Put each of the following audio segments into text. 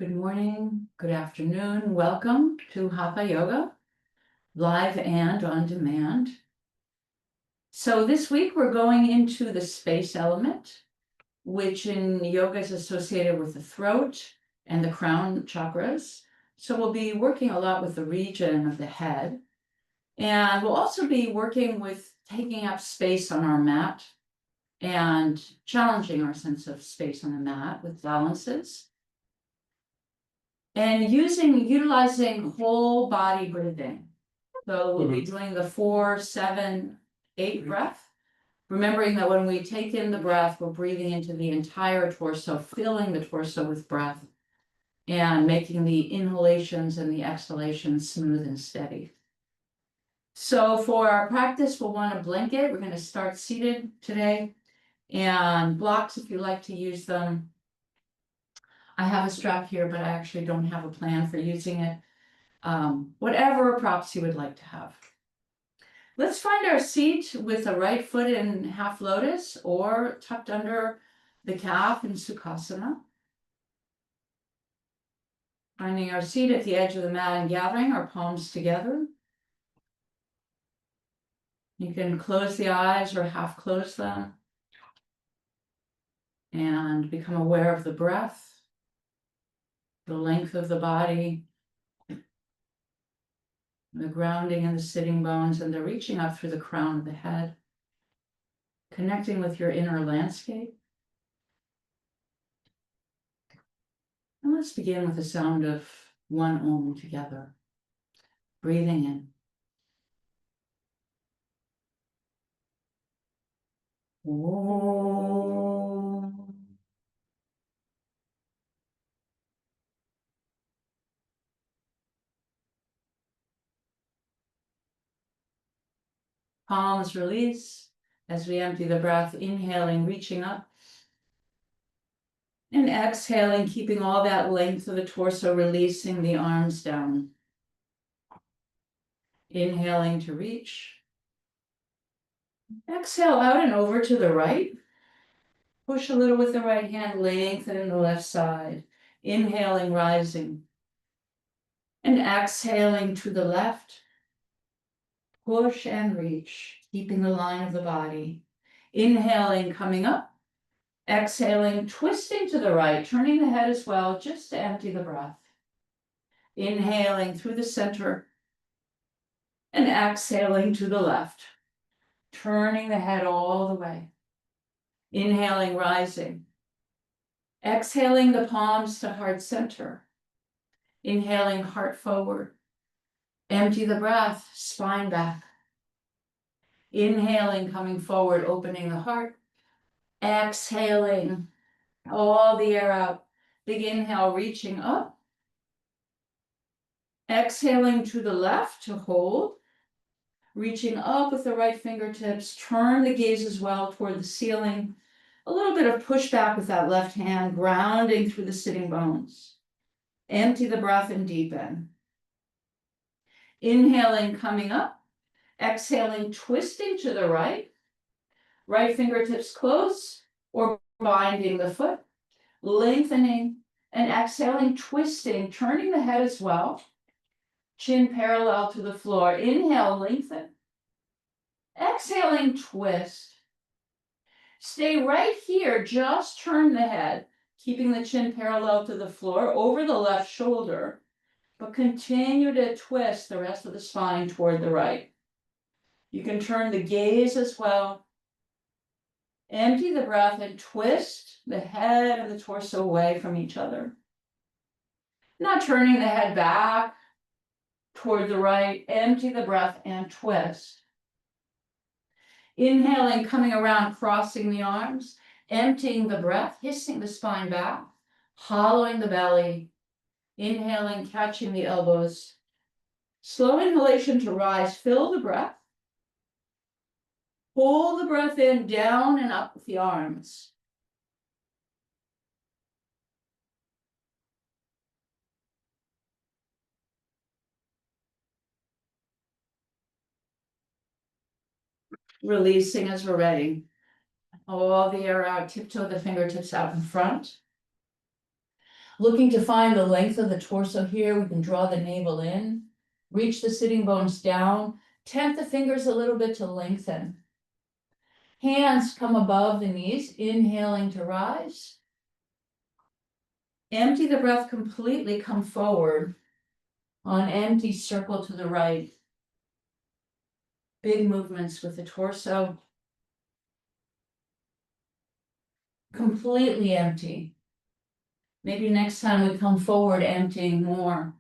Good morning, good afternoon. Welcome to Hatha Yoga, live and on demand. So this week we're going into the space element, which in yoga is associated with the throat and the crown chakras. So we'll be working a lot with the region of the head. And we'll also be working with taking up space on our mat and challenging our sense of space on the mat with balances. And utilizing whole body breathing. So we'll be doing the 4, 7, 8 breath. Remembering that when we take in the breath, we're breathing into the entire torso, filling the torso with breath, and making the inhalations and the exhalations smooth and steady. So for our practice, we'll want a blanket. We're going to start seated today, and blocks if you like to use them. I have a strap here, but I actually don't have a plan for using it. Whatever props you would like to have. Let's find our seat with the right foot in half lotus or tucked under the calf in Sukhasana. Finding our seat at the edge of the mat and gathering our palms together. You can close the eyes or half close them and become aware of the breath, the length of the body, the grounding in the sitting bones, and the reaching up through the crown of the head, connecting with your inner landscape. And let's begin with the sound of one Om together. Breathing in. Om. Palms release as we empty the breath, inhaling, reaching up. And exhaling, keeping all that length of the torso, releasing the arms down. Inhaling to reach. Exhale out and over to the right. Push a little with the right hand, lengthen in the left side. Inhaling, rising. And exhaling to the left. Push and reach, keeping the line of the body. Inhaling, coming up. Exhaling, twisting to the right, turning the head as well, just to empty the breath. Inhaling through the center. And exhaling to the left, turning the head all the way. Inhaling, rising. Exhaling the palms to heart center. Inhaling, heart forward. Empty the breath, spine back. Inhaling, coming forward, opening the heart. Exhaling, all the air out. Big inhale, reaching up. Exhaling to the left to hold. Reaching up with the right fingertips. Turn the gaze as well toward the ceiling. A little bit of pushback with that left hand, grounding through the sitting bones. Empty the breath and deepen. Inhaling, coming up. Exhaling, twisting to the right. Right fingertips close or binding the foot. Lengthening and exhaling, twisting, turning the head as well. Chin parallel to the floor. Inhale, lengthen. Exhaling, twist. Stay right here, just turn the head, keeping the chin parallel to the floor over the left shoulder, but continue to twist the rest of the spine toward the right. You can turn the gaze as well. Empty the breath and twist the head and the torso away from each other. Now turning the head back toward the right, empty the breath and twist. Inhaling, coming around, crossing the arms, emptying the breath, hissing the spine back, hollowing the belly. Inhaling, catching the elbows. Slow inhalation to rise, fill the breath. Hold the breath in, down and up with the arms. Releasing as we're ready. All the air out, tiptoe the fingertips out in front. Looking to find the length of the torso here, we can draw the navel in, reach the sitting bones down, tempt the fingers a little bit to lengthen. Hands come above the knees, inhaling to rise. Empty the breath completely, come forward. On empty, circle to the right. Big movements with the torso. Completely empty. Maybe next time we come forward, emptying more.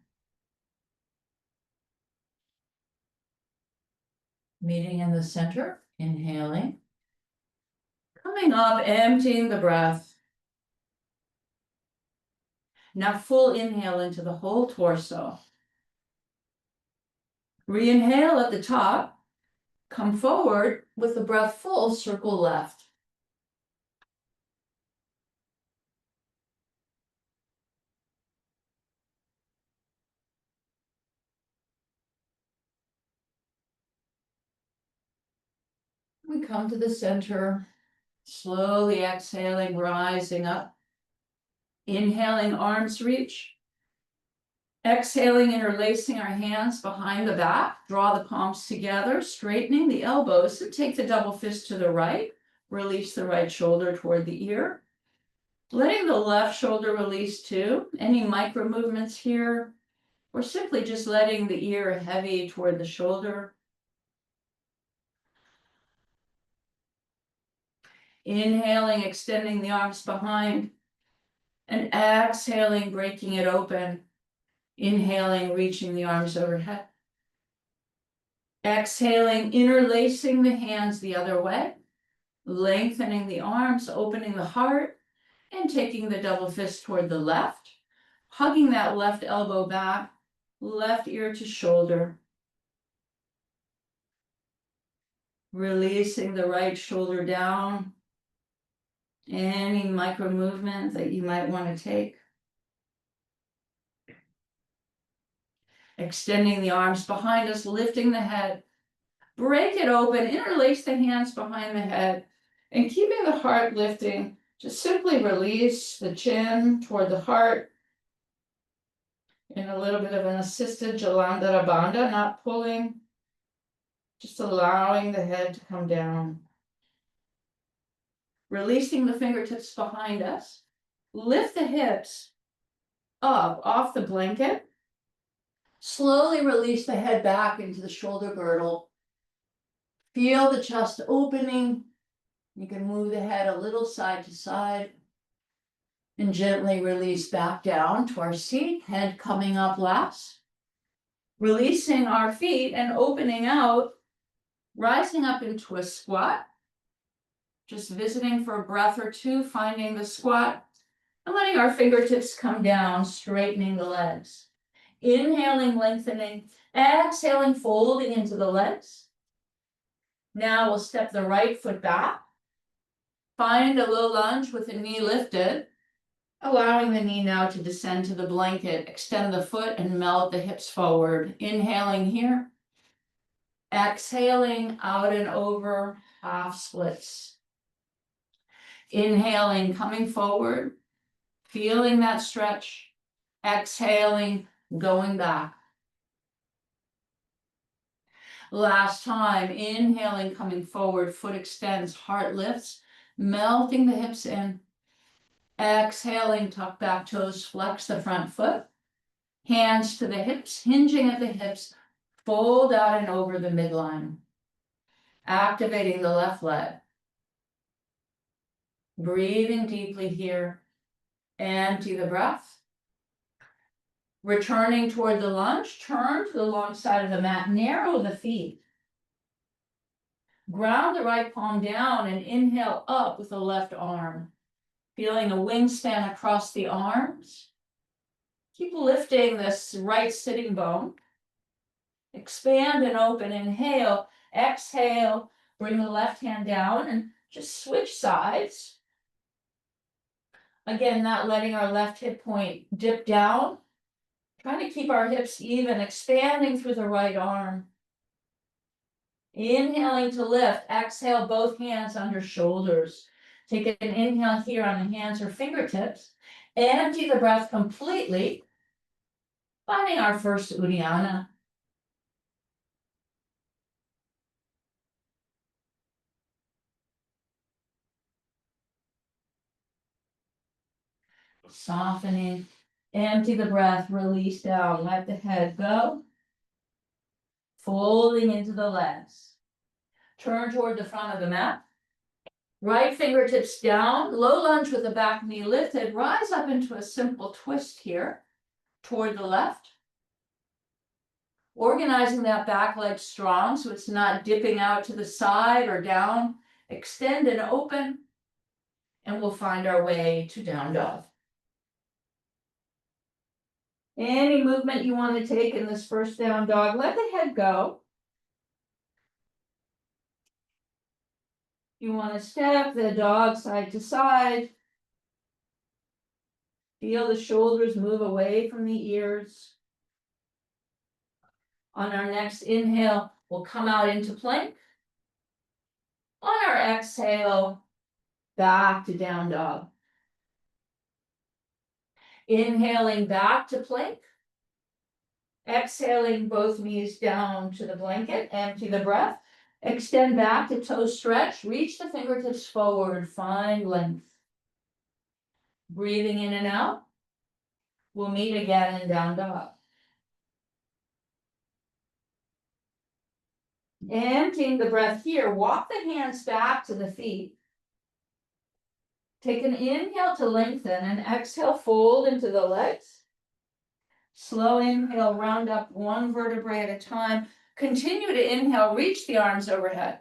Meeting in the center, inhaling. Coming up, emptying the breath. Now full inhale into the whole torso. Re-inhale at the top. Come forward with the breath full, circle left. We come to the center, slowly exhaling, rising up. Inhaling, arms reach. Exhaling, interlacing our hands behind the back. Draw the palms together, straightening the elbows, and take the double fist to the right. Release the right shoulder toward the ear. Letting the left shoulder release too. Any micro movements here, or simply just letting the ear heavy toward the shoulder. Inhaling, extending the arms behind, and exhaling, breaking it open. Inhaling, reaching the arms overhead. Exhaling, interlacing the hands the other way, lengthening the arms, opening the heart, and taking the double fist toward the left, hugging that left elbow back, left ear to shoulder. Releasing the right shoulder down. Any micro movement that you might want to take. Extending the arms behind us, lifting the head. Break it open, interlace the hands behind the head, and keeping the heart lifting, just simply release the chin toward the heart in a little bit of an assisted Jalandhara Bandha, not pulling, just allowing the head to come down. Releasing the fingertips behind us. Lift the hips up off the blanket. Slowly release the head back into the shoulder girdle. Feel the chest opening. You can move the head a little side to side. And gently release back down to our seat, head coming up last. Releasing our feet and opening out, rising up into a squat. Just visiting for a breath or two, finding the squat, and letting our fingertips come down, straightening the legs. Inhaling, lengthening, exhaling, folding into the legs. Now we'll step the right foot back. Find a low lunge with the knee lifted, allowing the knee now to descend to the blanket. Extend the foot and melt the hips forward. Inhaling here. Exhaling, out and over, half splits. Inhaling, coming forward, feeling that stretch. Exhaling, going back. Last time, inhaling, coming forward, foot extends, heart lifts, melting the hips in. Exhaling, tuck back toes, flex the front foot. Hands to the hips, hinging at the hips, fold out and over the midline. Activating the left leg. Breathing deeply here. Empty the breath. Returning toward the lunge, turn to the long side of the mat, narrow the feet. Ground the right palm down and inhale up with the left arm. Feeling a wingspan across the arms. Keep lifting this right sitting bone. Expand and open, inhale, exhale, bring the left hand down and just switch sides. Again, not letting our left hip point dip down. Trying to keep our hips even, expanding through the right arm. Inhaling to lift, exhale, both hands under shoulders. Take an inhale here on the hands or fingertips. Empty the breath completely, finding our first Uddiyana. Softening, empty the breath, release down, let the head go. Folding into the legs. Turn toward the front of the mat. Right fingertips down, low lunge with the back knee lifted, rise up into a simple twist here toward the left. Organizing that back leg strong so it's not dipping out to the side or down. Extend and open, and we'll find our way to down dog. Any movement you want to take in this first down dog, let the head go. You want to step the dog side to side. Feel the shoulders move away from the ears. On our next inhale, we'll come out into plank. On our exhale, back to down dog. Inhaling back to plank. Exhaling both knees down to the blanket, empty the breath. Extend back to toe stretch, reach the fingertips forward, find length. Breathing in and out. We'll meet again in down dog. Emptying the breath here, walk the hands back to the feet. Take an inhale to lengthen and exhale, fold into the legs. Slow inhale, round up one vertebrae at a time. Continue to inhale, reach the arms overhead.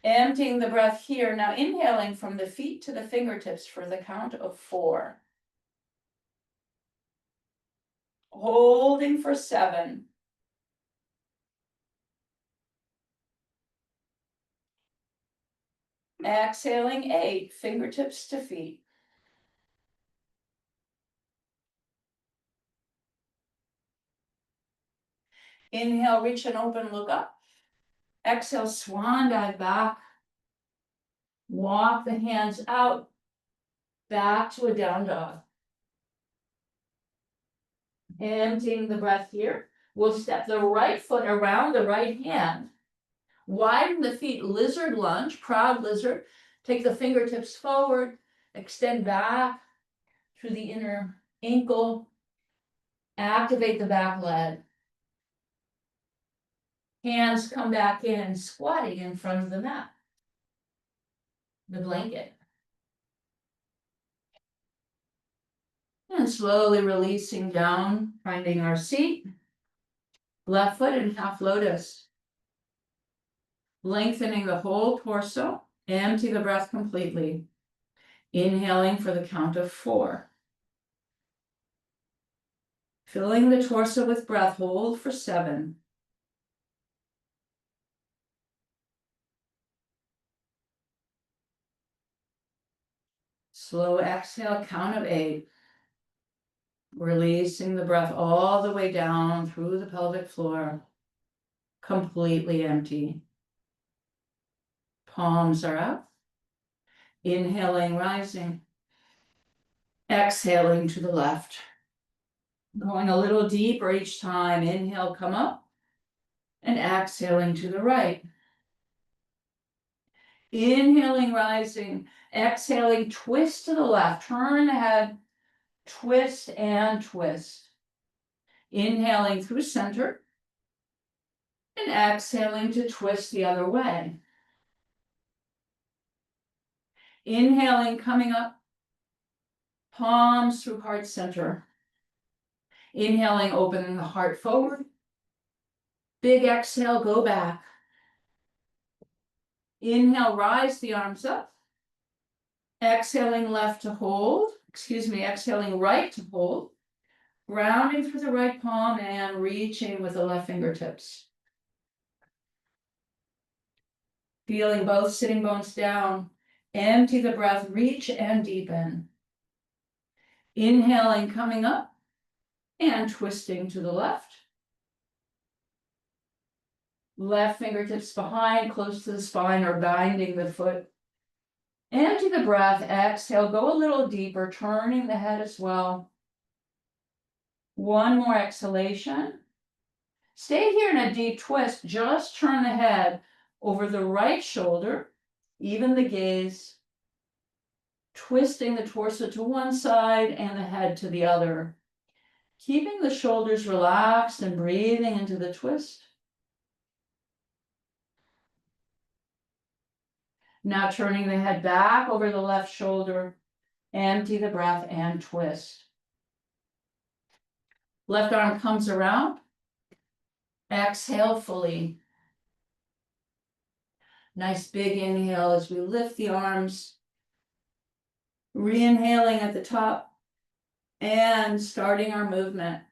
Emptying the breath here. Now inhaling from the feet to the fingertips for the count of 4. Holding for 7. Exhaling 8, fingertips to feet. Inhale, reach and open, look up. Exhale, swan dive back. Walk the hands out, back to a down dog. Emptying the breath here. We'll step the right foot around the right hand. Widen the feet, lizard lunge, proud lizard. Take the fingertips forward, extend back through the inner ankle. Activate the back leg. Hands come back in, squatting in front of the mat, the blanket. And slowly releasing down, finding our seat. Left foot in half lotus. Lengthening the whole torso. Empty the breath completely. Inhaling for the count of 4. Filling the torso with breath, hold for 7. Slow exhale, count of 8. Releasing the breath all the way down through the pelvic floor. Completely empty. Palms are up. Inhaling, rising. Exhaling to the left. Going a little deeper each time. Inhale, come up. And exhaling to the right. Inhaling, rising. Exhaling, twist to the left. Turn the head. Twist and twist. Inhaling through center. And exhaling to twist the other way. Inhaling, coming up. Palms through heart center. Inhaling, opening the heart forward. Big exhale, go back. Inhale, rise the arms up. Exhaling left to hold. Exhaling right to hold. Grounding through the right palm and reaching with the left fingertips. Feeling both sitting bones down. Empty the breath, reach and deepen. Inhaling, coming up and twisting to the left. Left fingertips behind, close to the spine or binding the foot. Empty the breath, exhale, go a little deeper, turning the head as well. One more exhalation. Stay here in a deep twist, just turn the head over the right shoulder, even the gaze, twisting the torso to one side and the head to the other. Keeping the shoulders relaxed and breathing into the twist. Now turning the head back over the left shoulder, empty the breath and twist. Left arm comes around. Exhale fully. Nice big inhale as we lift the arms. Re-inhaling at the top and starting our movement.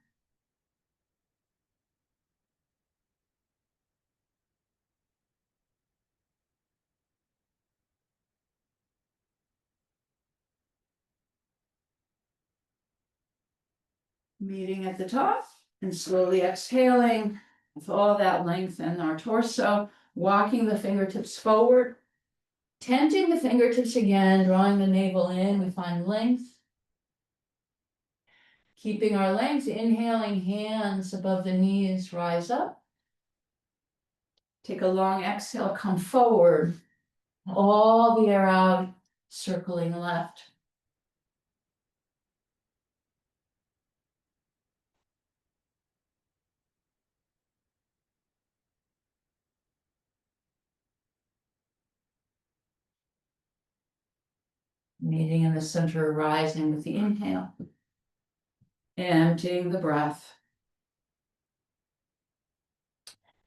Meeting at the top and slowly exhaling with all that length in our torso, walking the fingertips forward, tenting the fingertips again, drawing the navel in, we find length. Keeping our length, inhaling, hands above the knees, rise up. Take a long exhale, come forward, all the air out, circling left. Meeting in the center, rising with the inhale. Emptying the breath.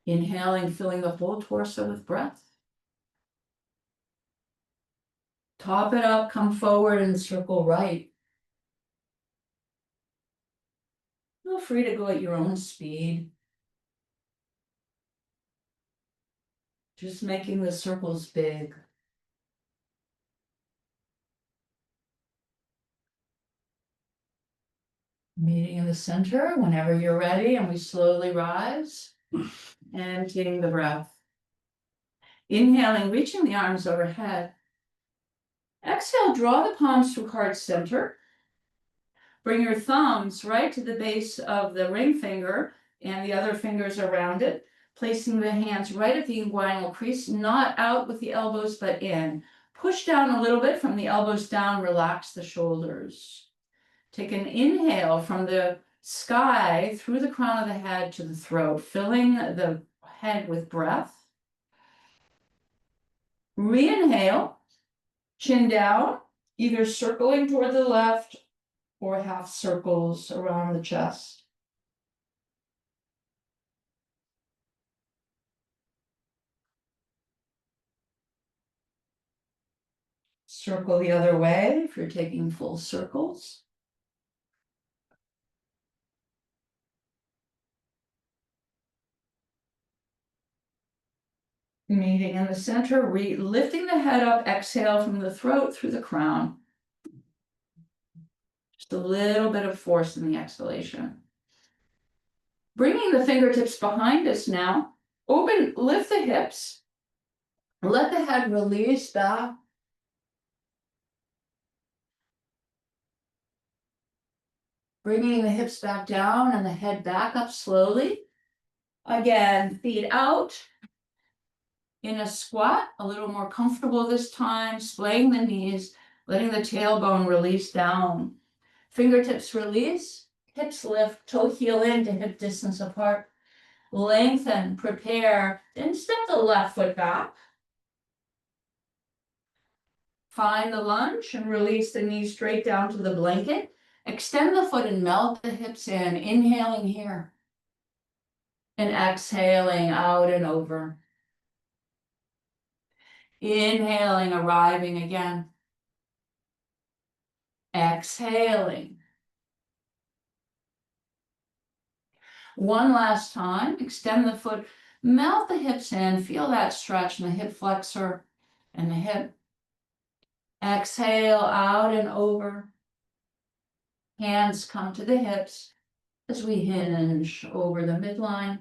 Inhaling, filling the whole torso with breath. Top it up, come forward and circle right. Feel free to go at your own speed. Just making the circles big. Meeting in the center whenever you're ready, and we slowly rise. Emptying the breath. Inhaling, reaching the arms overhead. Exhale, draw the palms to heart center. Bring your thumbs right to the base of the ring finger and the other fingers around it, placing the hands right at the inguinal crease, not out with the elbows, but in. Push down a little bit from the elbows down, relax the shoulders. Take an inhale from the sky through the crown of the head to the throat, filling the head with breath. Re-inhale, chin down, either circling toward the left or half circles around the chest. Circle the other way if you're taking full circles. Meeting in the center, lifting the head up, exhale from the throat through the crown. Just a little bit of force in the exhalation. Bringing the fingertips behind us now. Open, lift the hips. Let the head release back. Bringing the hips back down and the head back up slowly. Again, feet out. In a squat, a little more comfortable this time, splaying the knees, letting the tailbone release down. Fingertips release, hips lift, toe heel in to hip distance apart. Lengthen, prepare, then step the left foot back. Find the lunge and release the knees straight down to the blanket. Extend the foot and melt the hips in, inhaling here. And exhaling out and over. Inhaling, arriving again. Exhaling. One last time, extend the foot, melt the hips in, feel that stretch in the hip flexor and the hip. Exhale out and over. Hands come to the hips as we hinge over the midline.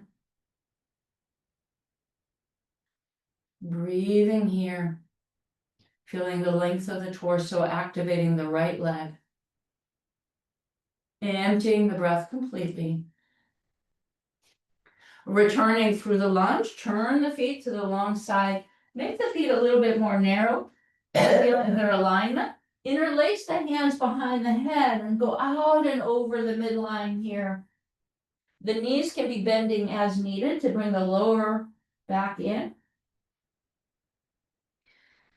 Breathing here. Feeling the length of the torso, activating the right leg. Emptying the breath completely. Returning through the lunge, turn the feet to the long side. Make the feet a little bit more narrow, feeling their alignment. Interlace the hands behind the head and go out and over the midline here. The knees can be bending as needed to bring the lower back in.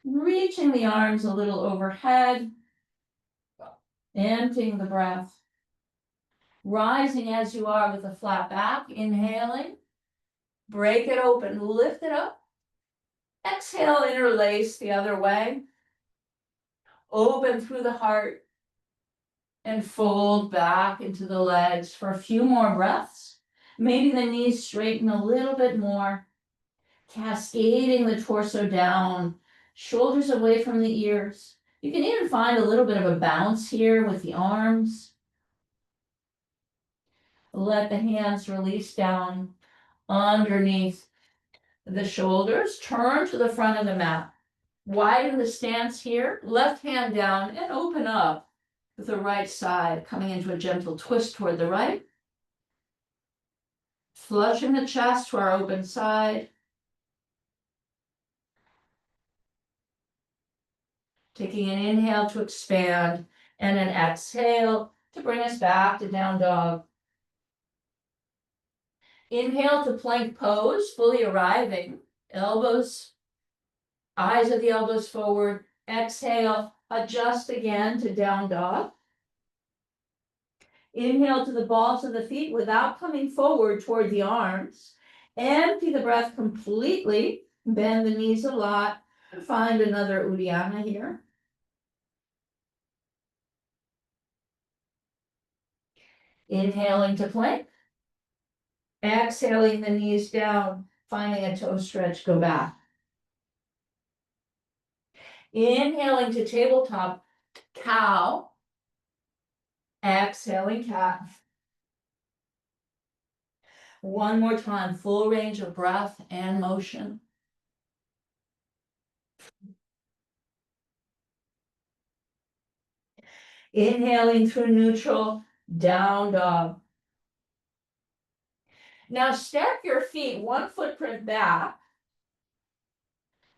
Reaching the arms a little overhead. Emptying the breath. Rising as you are with a flat back, inhaling. Break it open, lift it up. Exhale, interlace the other way. Open through the heart. And fold back into the legs for a few more breaths. Maybe the knees straighten a little bit more. Cascading the torso down, shoulders away from the ears. You can even find a little bit of a bounce here with the arms. Let the hands release down underneath the shoulders. Turn to the front of the mat. Widen the stance here. Left hand down and open up with the right side, coming into a gentle twist toward the right. Flushing the chest to our open side. Taking an inhale to expand and an exhale to bring us back to down dog. Inhale to plank pose, fully arriving. Elbows, eyes of the elbows forward. Exhale, adjust again to down dog. Inhale to the balls of the feet without coming forward toward the arms. Empty the breath completely. Bend the knees a lot. Find another Uddiyana here. Inhaling to plank. Exhaling the knees down, finding a toe stretch, go back. Inhaling to tabletop, cow. Exhaling cat. One more time, full range of breath and motion. Inhaling through neutral, down dog. Now step your feet one footprint back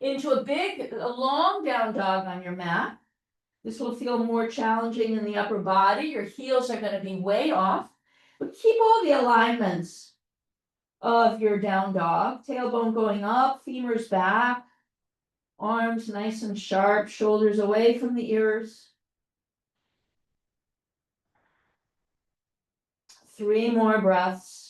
into a long down dog on your mat. This will feel more challenging in the upper body. Your heels are going to be way off, but keep all the alignments of your down dog. Tailbone going up, femurs back, arms nice and sharp, shoulders away from the ears. 3 more breaths.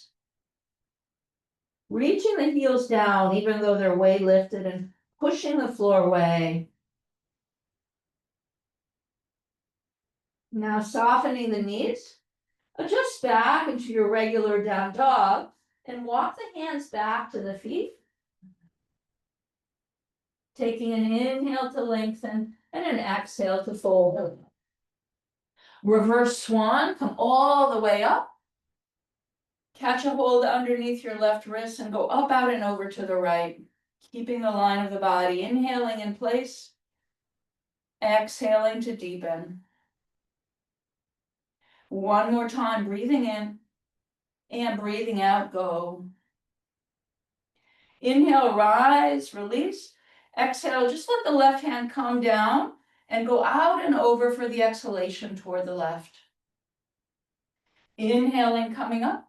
Reaching the heels down, even though they're way lifted, and pushing the floor away. Now softening the knees. Adjust back into your regular down dog and walk the hands back to the feet. Taking an inhale to lengthen and an exhale to fold. Reverse swan, come all the way up. Catch a hold underneath your left wrist and go up, out, and over to the right. Keeping the line of the body. Inhaling in place. Exhaling to deepen. One more time, breathing in and breathing out, go. Inhale, rise, release. Exhale, just let the left hand come down and go out and over for the exhalation toward the left. Inhaling, coming up.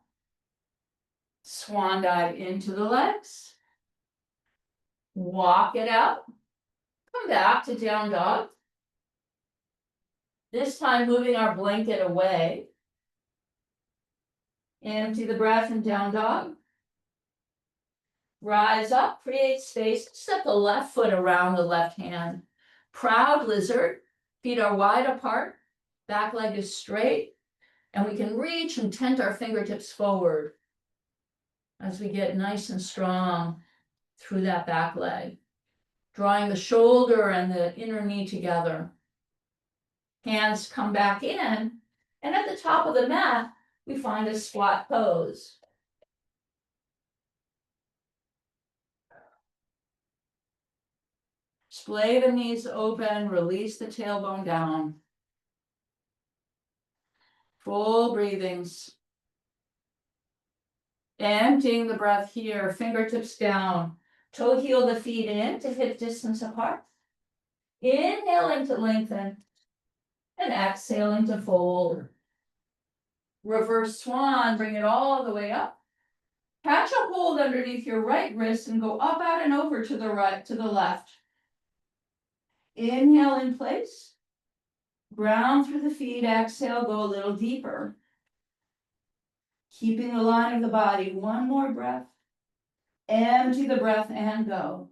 Swan dive into the legs. Walk it out. Come back to down dog. This time moving our blanket away. Empty the breath in down dog. Rise up, create space. Step the left foot around the left hand. Proud lizard. Feet are wide apart. Back leg is straight. And we can reach and tent our fingertips forward as we get nice and strong through that back leg. Drawing the shoulder and the inner knee together. Hands come back in. And at the top of the mat, we find a squat pose. Splay the knees open, release the tailbone down. Full breathings. Emptying the breath here, fingertips down. Toe heel the feet in to hip distance apart. Inhaling to lengthen. And exhaling to fold. Reverse swan, bring it all the way up. Catch a hold underneath your right wrist and go up, out, and over to the right, to the left. Inhale in place. Ground through the feet, exhale, go a little deeper. Keeping the line of the body, one more breath. Empty the breath and go.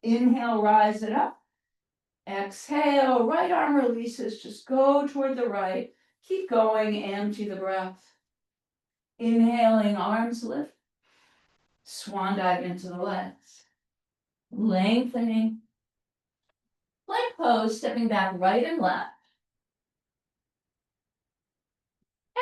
Inhale, rise it up. Exhale, right arm releases, just go toward the right. Keep going, empty the breath. Inhaling, arms lift. Swan dive into the legs. Lengthening. Plank pose, stepping back right and left.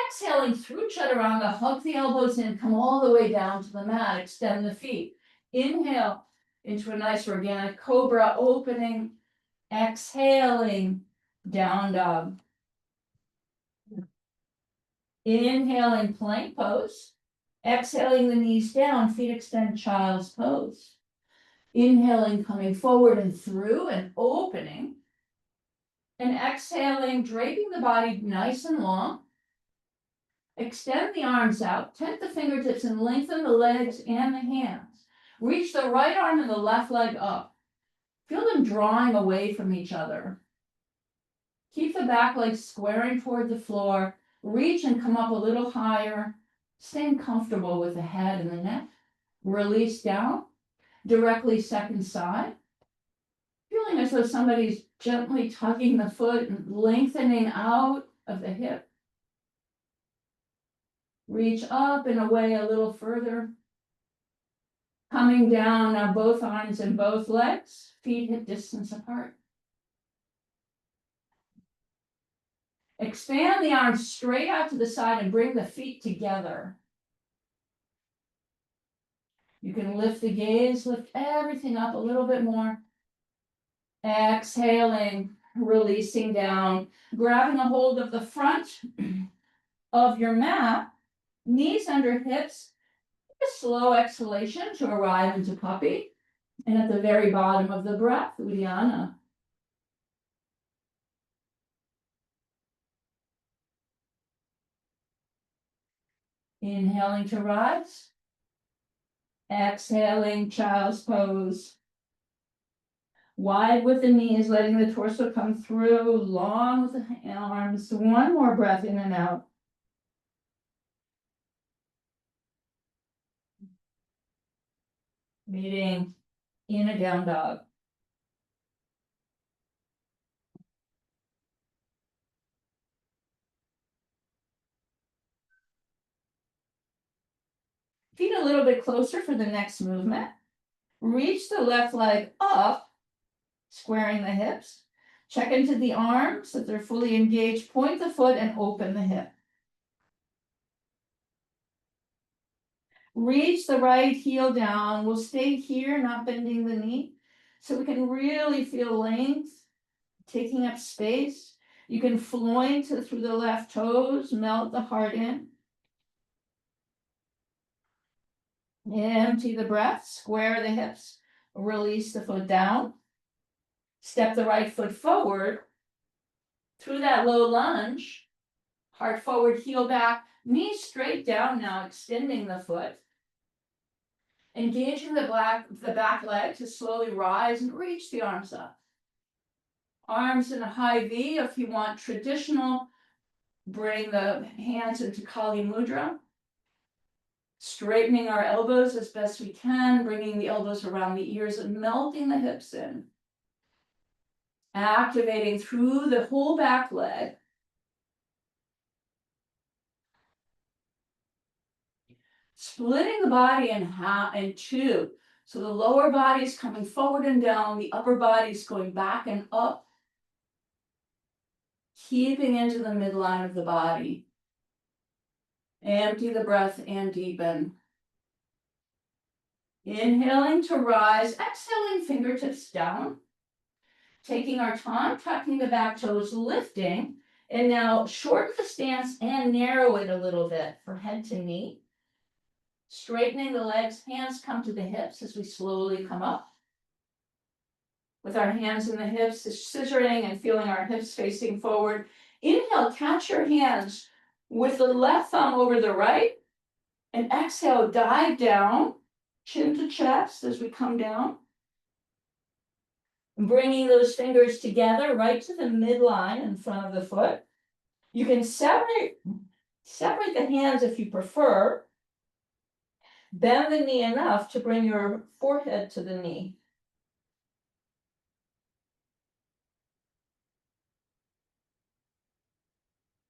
Exhaling through chaturanga, hug the elbows in, come all the way down to the mat, extend the feet. Inhale into a nice organic cobra, opening. Exhaling, down dog. Inhaling, plank pose. Exhaling the knees down, feet extend, child's pose. Inhaling, coming forward and through and opening. And exhaling, draping the body nice and long. Extend the arms out, tent the fingertips and lengthen the legs and the hands. Reach the right arm and the left leg up. Feel them drawing away from each other. Keep the back leg squaring toward the floor. Reach and come up a little higher. Staying comfortable with the head and the neck. Release down. Directly second side. Feeling as though somebody's gently tugging the foot and lengthening out of the hip. Reach up and away a little further. Coming down, now both arms and both legs, feet hip distance apart. Expand the arms straight out to the side and bring the feet together. You can lift the gaze, lift everything up a little bit more. Exhaling, releasing down, grabbing a hold of the front of your mat, knees under hips, a slow exhalation to arrive into puppy. And at the very bottom of the breath, Uddiyana. Inhaling to rise. Exhaling, child's pose. Wide with the knees, letting the torso come through, long with the arms. One more breath in and out. Meeting in a down dog. Feet a little bit closer for the next movement. Reach the left leg up, squaring the hips. Check into the arms that they're fully engaged. Point the foot and open the hip. Reach the right heel down. We'll stay here, not bending the knee, so we can really feel length, taking up space. You can floin through the left toes, melt the heart in. Empty the breath, square the hips, release the foot down. Step the right foot forward through that low lunge. Heart forward, heel back, knees straight down now, extending the foot. Engaging the back leg to slowly rise and reach the arms up. Arms in a high V. If you want traditional, bring the hands into Kali Mudra. Straightening our elbows as best we can, bringing the elbows around the ears and melting the hips in. Activating through the whole back leg. Splitting the body in two. So the lower body is coming forward and down, the upper body is going back and up. Keeping into the midline of the body. Empty the breath and deepen. Inhaling to rise, exhaling fingertips down. Taking our time, tucking the back toes, lifting, and now shorten the stance and narrow it a little bit from head to knee. Straightening the legs, hands come to the hips as we slowly come up. With our hands in the hips, scissoring and feeling our hips facing forward. Inhale, catch your hands with the left thumb over the right, and exhale, dive down, chin to chest as we come down. Bringing those fingers together right to the midline in front of the foot. You can separate the hands if you prefer. Bend the knee enough to bring your forehead to the knee.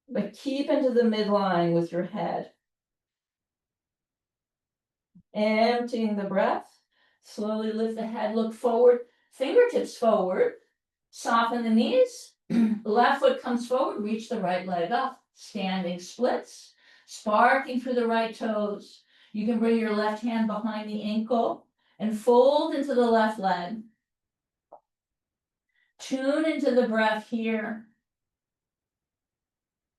But keep into the midline with your head. Emptying the breath. Slowly lift the head, look forward, fingertips forward. Soften the knees. Left foot comes forward, reach the right leg up. Standing splits, sparking through the right toes. You can bring your left hand behind the ankle and fold into the left leg. Tune into the breath here.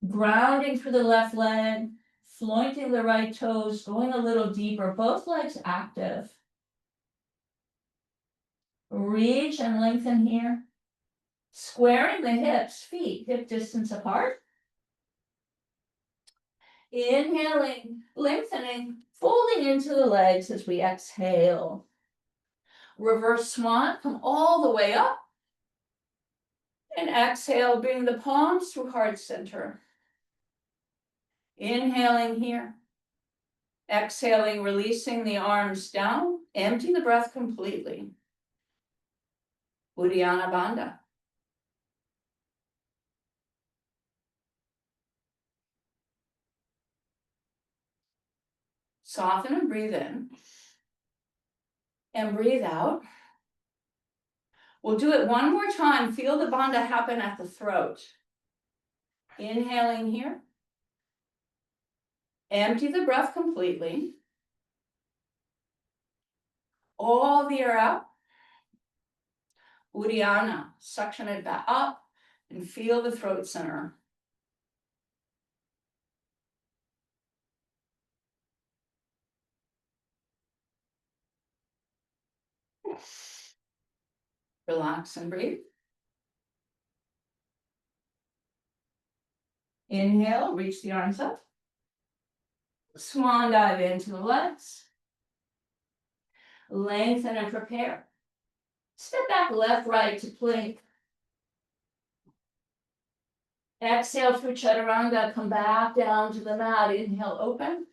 Grounding through the left leg, flointing the right toes, going a little deeper, both legs active. Reach and lengthen here. Squaring the hips, feet hip distance apart. Inhaling, lengthening, folding into the legs as we exhale. Reverse swan, come all the way up. And exhale, bring the palms through heart center. Inhaling here. Exhaling, releasing the arms down. Empty the breath completely. Uddiyana Bandha. Soften and breathe in. And breathe out. We'll do it one more time. Feel the bandha happen at the throat. Inhaling here. Empty the breath completely. All the air out. Uddiyana. Suction it back up and feel the throat center. Relax and breathe. Inhale, reach the arms up. Swan dive into the legs. Lengthen and prepare. Step back left, right to plank. Exhale through chaturanga, come back down to the mat. Inhale, open.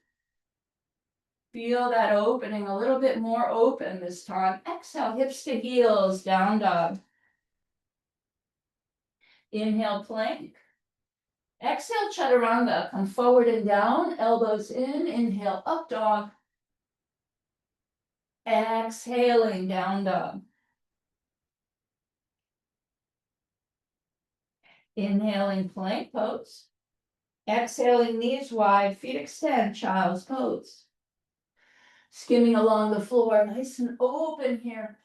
Feel that opening, a little bit more open this time. Exhale, hips to heels, down dog. Inhale, plank. Exhale, chaturanga, come forward and down, elbows in. Inhale, up dog. Exhaling, down dog. Inhaling, plank pose. Exhaling, knees wide, feet extend, child's pose. Skimming along the floor, nice and open here.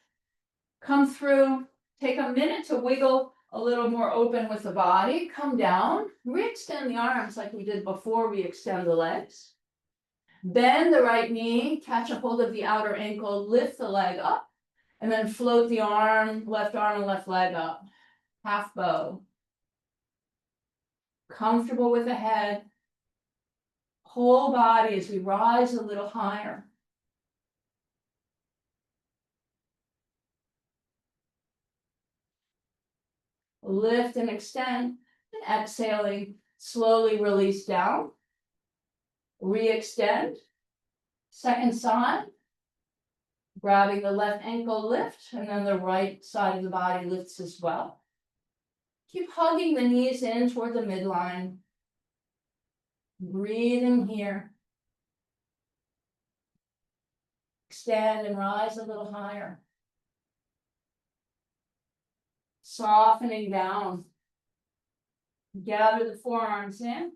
Come through, take a minute to wiggle a little more open with the body. Come down, re-extend the arms like we did before we extend the legs. Bend the right knee, catch a hold of the outer ankle, lift the leg up, and then float the arm and left leg up. Half bow. Comfortable with the head. Whole body as we rise a little higher. Lift and extend, and exhaling, slowly release down. Re-extend. Second side. Grabbing the left ankle, lift, and then the right side of the body lifts as well. Keep hugging the knees in toward the midline. Breathing here. Extend and rise a little higher. Softening down. Gather the forearms in.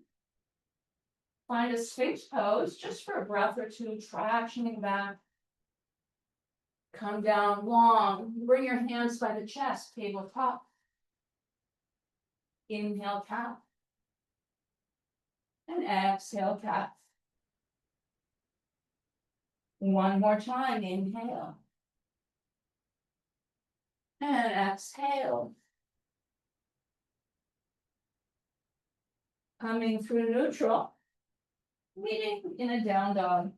Find a sphinx pose just for a breath or two, tractioning back. Come down long, bring your hands by the chest, tabletop. Inhale, cat. And exhale, cat. One more time, inhale. And exhale. Coming through neutral, meeting in a down dog.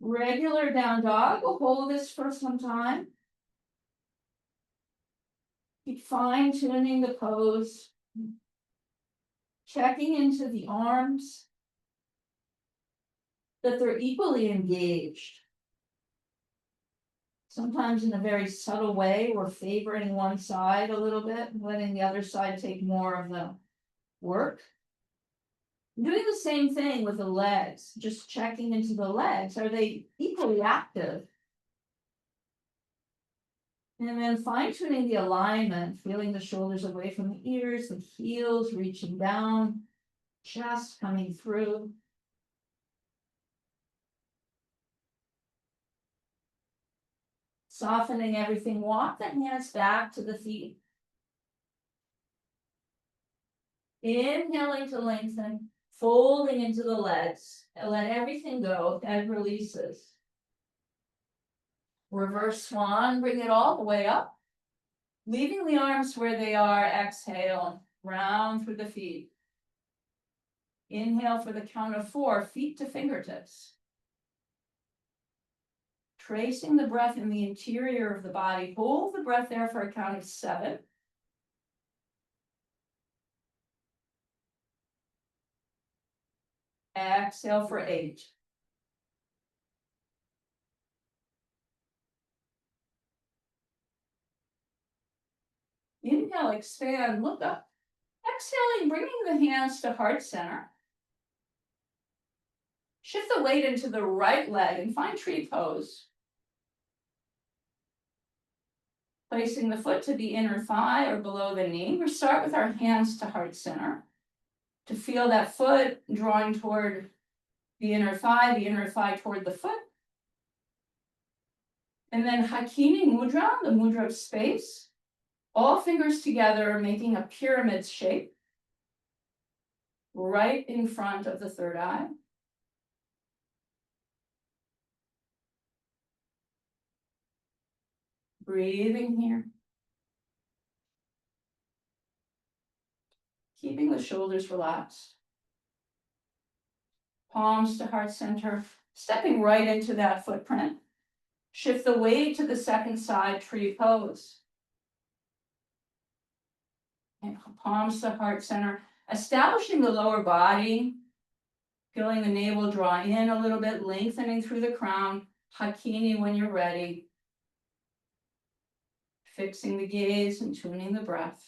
Regular down dog, we'll hold this for some time. Keep fine tuning the pose. Checking into the arms, that they're equally engaged. Sometimes in a very subtle way, we're favoring one side a little bit, letting the other side take more of the work. Doing the same thing with the legs, just checking into the legs. Are they equally active? And then fine tuning the alignment, feeling the shoulders away from the ears, the heels reaching down, chest coming through. Softening everything, walk the hands back to the feet. Inhaling to lengthen, folding into the legs, and let everything go, head releases. Reverse swan, bring it all the way up. Leaving the arms where they are, exhale, round through the feet. Inhale for the count of 4, feet to fingertips. Tracing the breath in the interior of the body. Hold the breath there for a count of 7. Exhale for 8. Inhale, expand, look up. Exhaling, bringing the hands to heart center. Shift the weight into the right leg and find tree pose. Placing the foot to the inner thigh or below the knee. We start with our hands to heart center. To feel that foot drawing toward the inner thigh toward the foot. And then Hakini Mudra, the mudra of space. All fingers together, making a pyramid shape. Right in front of the third eye. Breathing here. Keeping the shoulders relaxed. Palms to heart center, stepping right into that footprint. Shift the weight to the second side, tree pose. And palms to heart center, establishing the lower body. Feeling the navel draw in a little bit, lengthening through the crown. Hakini when you're ready. Fixing the gaze and tuning the breath.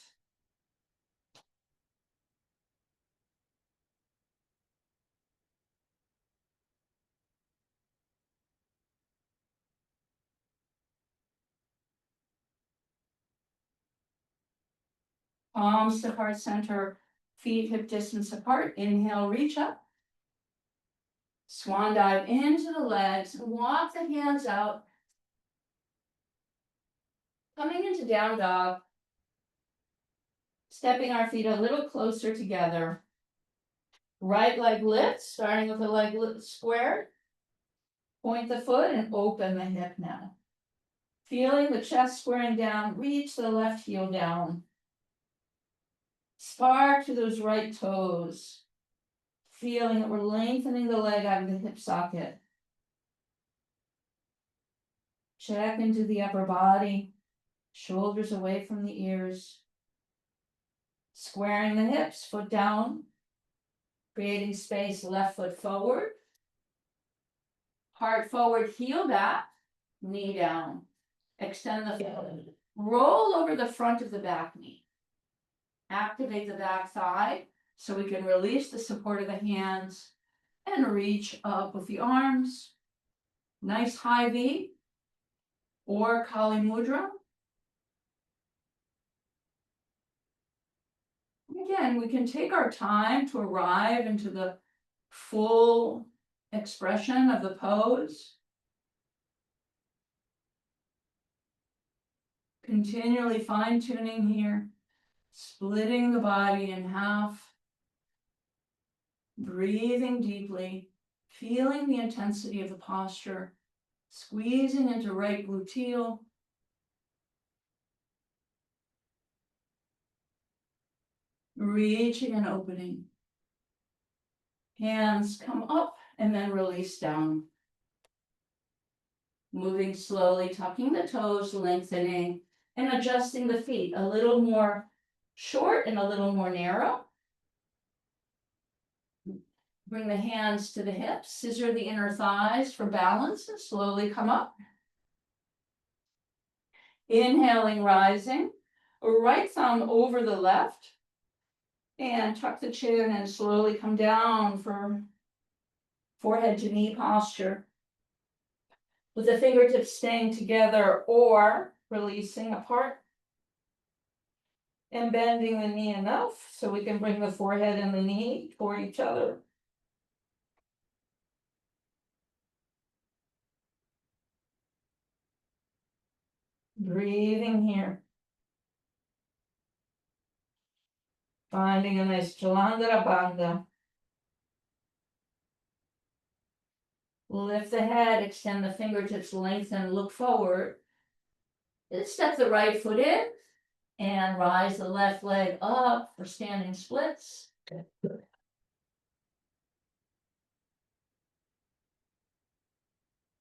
Palms to heart center, feet hip distance apart. Inhale, reach up. Swan dive into the legs, walk the hands out. Coming into down dog. Stepping our feet a little closer together. Right leg lifts, starting with the leg squared. Point the foot and open the hip now. Feeling the chest squaring down, reach the left heel down. Spark to those right toes. Feeling that we're lengthening the leg out of the hip socket. Check into the upper body. Shoulders away from the ears. Squaring the hips, foot down. Creating space, left foot forward. Heart forward, heel back. Knee down. Extend the foot. Roll over the front of the back knee. Activate the back thigh so we can release the support of the hands and reach up with the arms. Nice high V or Kali Mudra. Again, we can take our time to arrive into the full expression of the pose. Continually fine-tuning here, splitting the body in half, breathing deeply, feeling the intensity of the posture, squeezing into right gluteal, reaching and opening. Hands come up and then release down. Moving slowly, tucking the toes, lengthening, and adjusting the feet a little more short and a little more narrow. Bring the hands to the hips, scissor the inner thighs for balance, and slowly come up. Inhaling, rising, right thumb over the left, and tuck the chin and slowly come down for forehead to knee posture. With the fingertips staying together or releasing apart. And bending the knee enough so we can bring the forehead and the knee toward each other. Breathing here. Finding a nice Chalandra Bandha. Lift the head, extend the fingertips, lengthen, look forward. Step the right foot in and rise the left leg up for standing splits.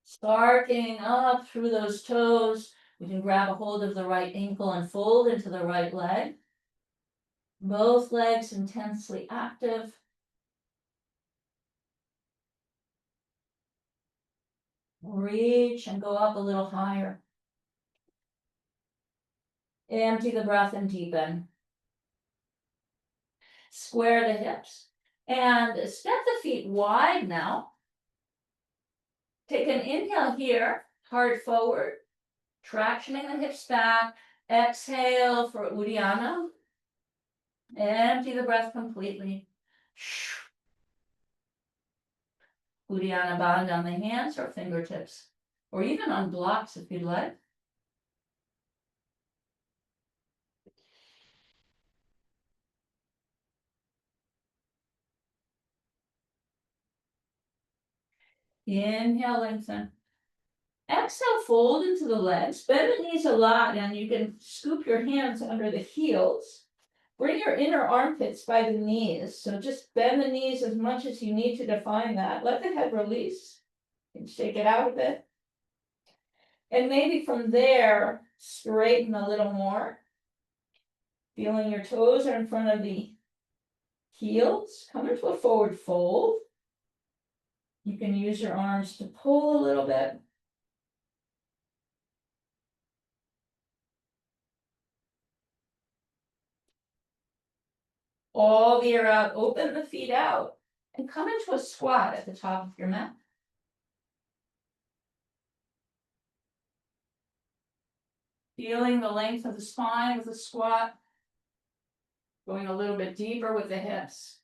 Sparking up through those toes. We can grab a hold of the right ankle and fold into the right leg. Both legs intensely active. Reach and go up a little higher. Empty the breath and deepen. Square the hips and step the feet wide now. Take an inhale here, heart forward, tractioning the hips back. Exhale for Uddiyana. Empty the breath completely. Uddiyana Bandha on the hands or fingertips, or even on blocks if you'd like. Inhale, lengthen. Exhale, fold into the legs. Bend the knees a lot, and you can scoop your hands under the heels. Bring your inner armpits by the knees. So just bend the knees as much as you need to define that. Let the head release. You can shake it out a bit. And maybe from there, straighten a little more. Feeling your toes are in front of the heels. Come into a forward fold. You can use your arms to pull a little bit. All the air out, open the feet out, and come into a squat at the top of your mat. Feeling the length of the spine with the squat. Going a little bit deeper with the hips.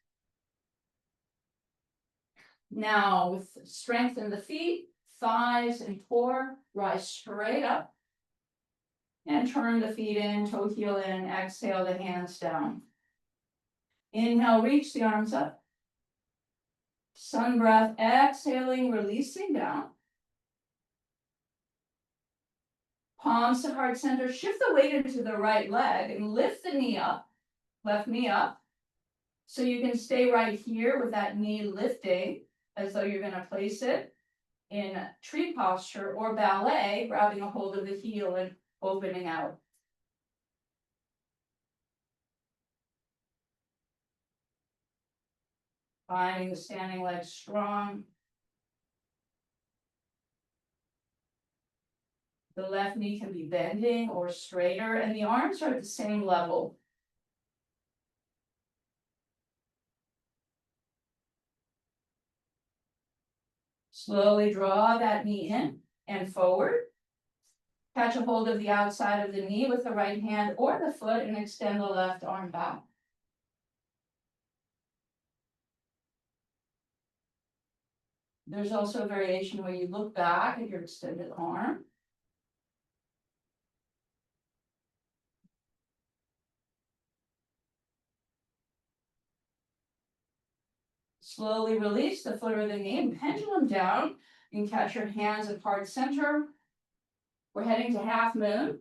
Now, with strength in the feet, thighs, and core, rise straight up. And turn the feet in, toe heel in, exhale the hands down. Inhale, reach the arms up. Sun breath, exhaling, releasing down. Palms to heart center, shift the weight into the right leg and lift the knee up, left knee up. So you can stay right here with that knee lifting as though you're gonna place it in tree posture or ballet, grabbing a hold of the heel and opening out. Finding the standing leg strong. The left knee can be bending or straighter, and the arms are at the same level. Slowly draw that knee in and forward. Catch a hold of the outside of the knee with the right hand or the foot and extend the left arm back. There's also a variation where you look back at your extended arm. Slowly release the foot or the knee and pendulum down. You can catch your hands at heart center. We're heading to half moon.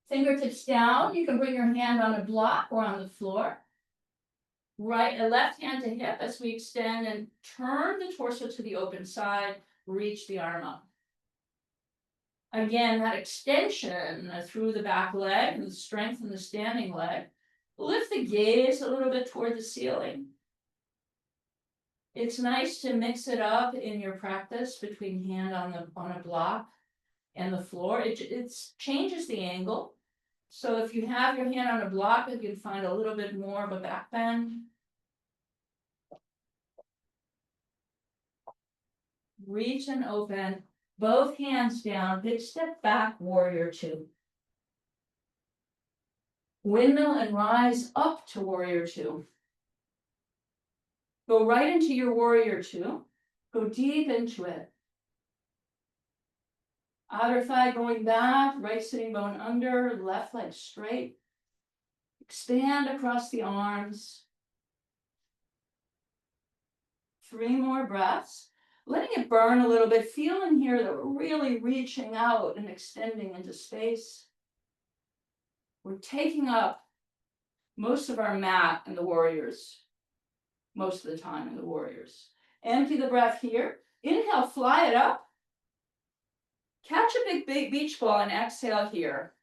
Fingertips down. You can bring your hand on a block or on the floor. Left hand to hip as we extend and turn the torso to the open side. Reach the arm up. Again, that extension through the back leg and strengthen the standing leg. Lift the gaze a little bit toward the ceiling. It's nice to mix it up in your practice between hand on a block and the floor. It changes the angle. So if you have your hand on a block, you can find a little bit more of a back bend. Reach and open, both hands down, big step back, warrior two. Windmill and rise up to warrior two. Go right into your warrior two. Go deep into it. Outer thigh going back, right sitting bone under, left leg straight. Expand across the arms. 3 more breaths. Letting it burn a little bit. Feel in here that we're really reaching out and extending into space. We're taking up most of our mat in the warriors. Most of the time in the warriors. Empty the breath here. Inhale, fly it up. Catch a big beach ball and exhale here.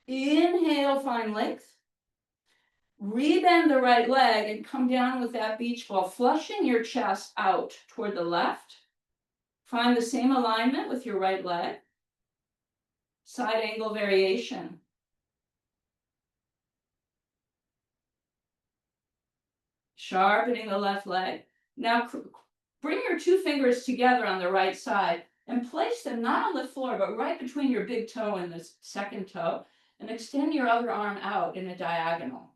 Inhale, find length. Rebend the right leg and come down with that beach ball, flushing your chest out toward the left. Find the same alignment with your right leg. Side angle variation. Sharpening the left leg. Now bring your 2 fingers together on the right side and place them not on the floor, but right between your big toe and the second toe, and extend your other arm out in a diagonal.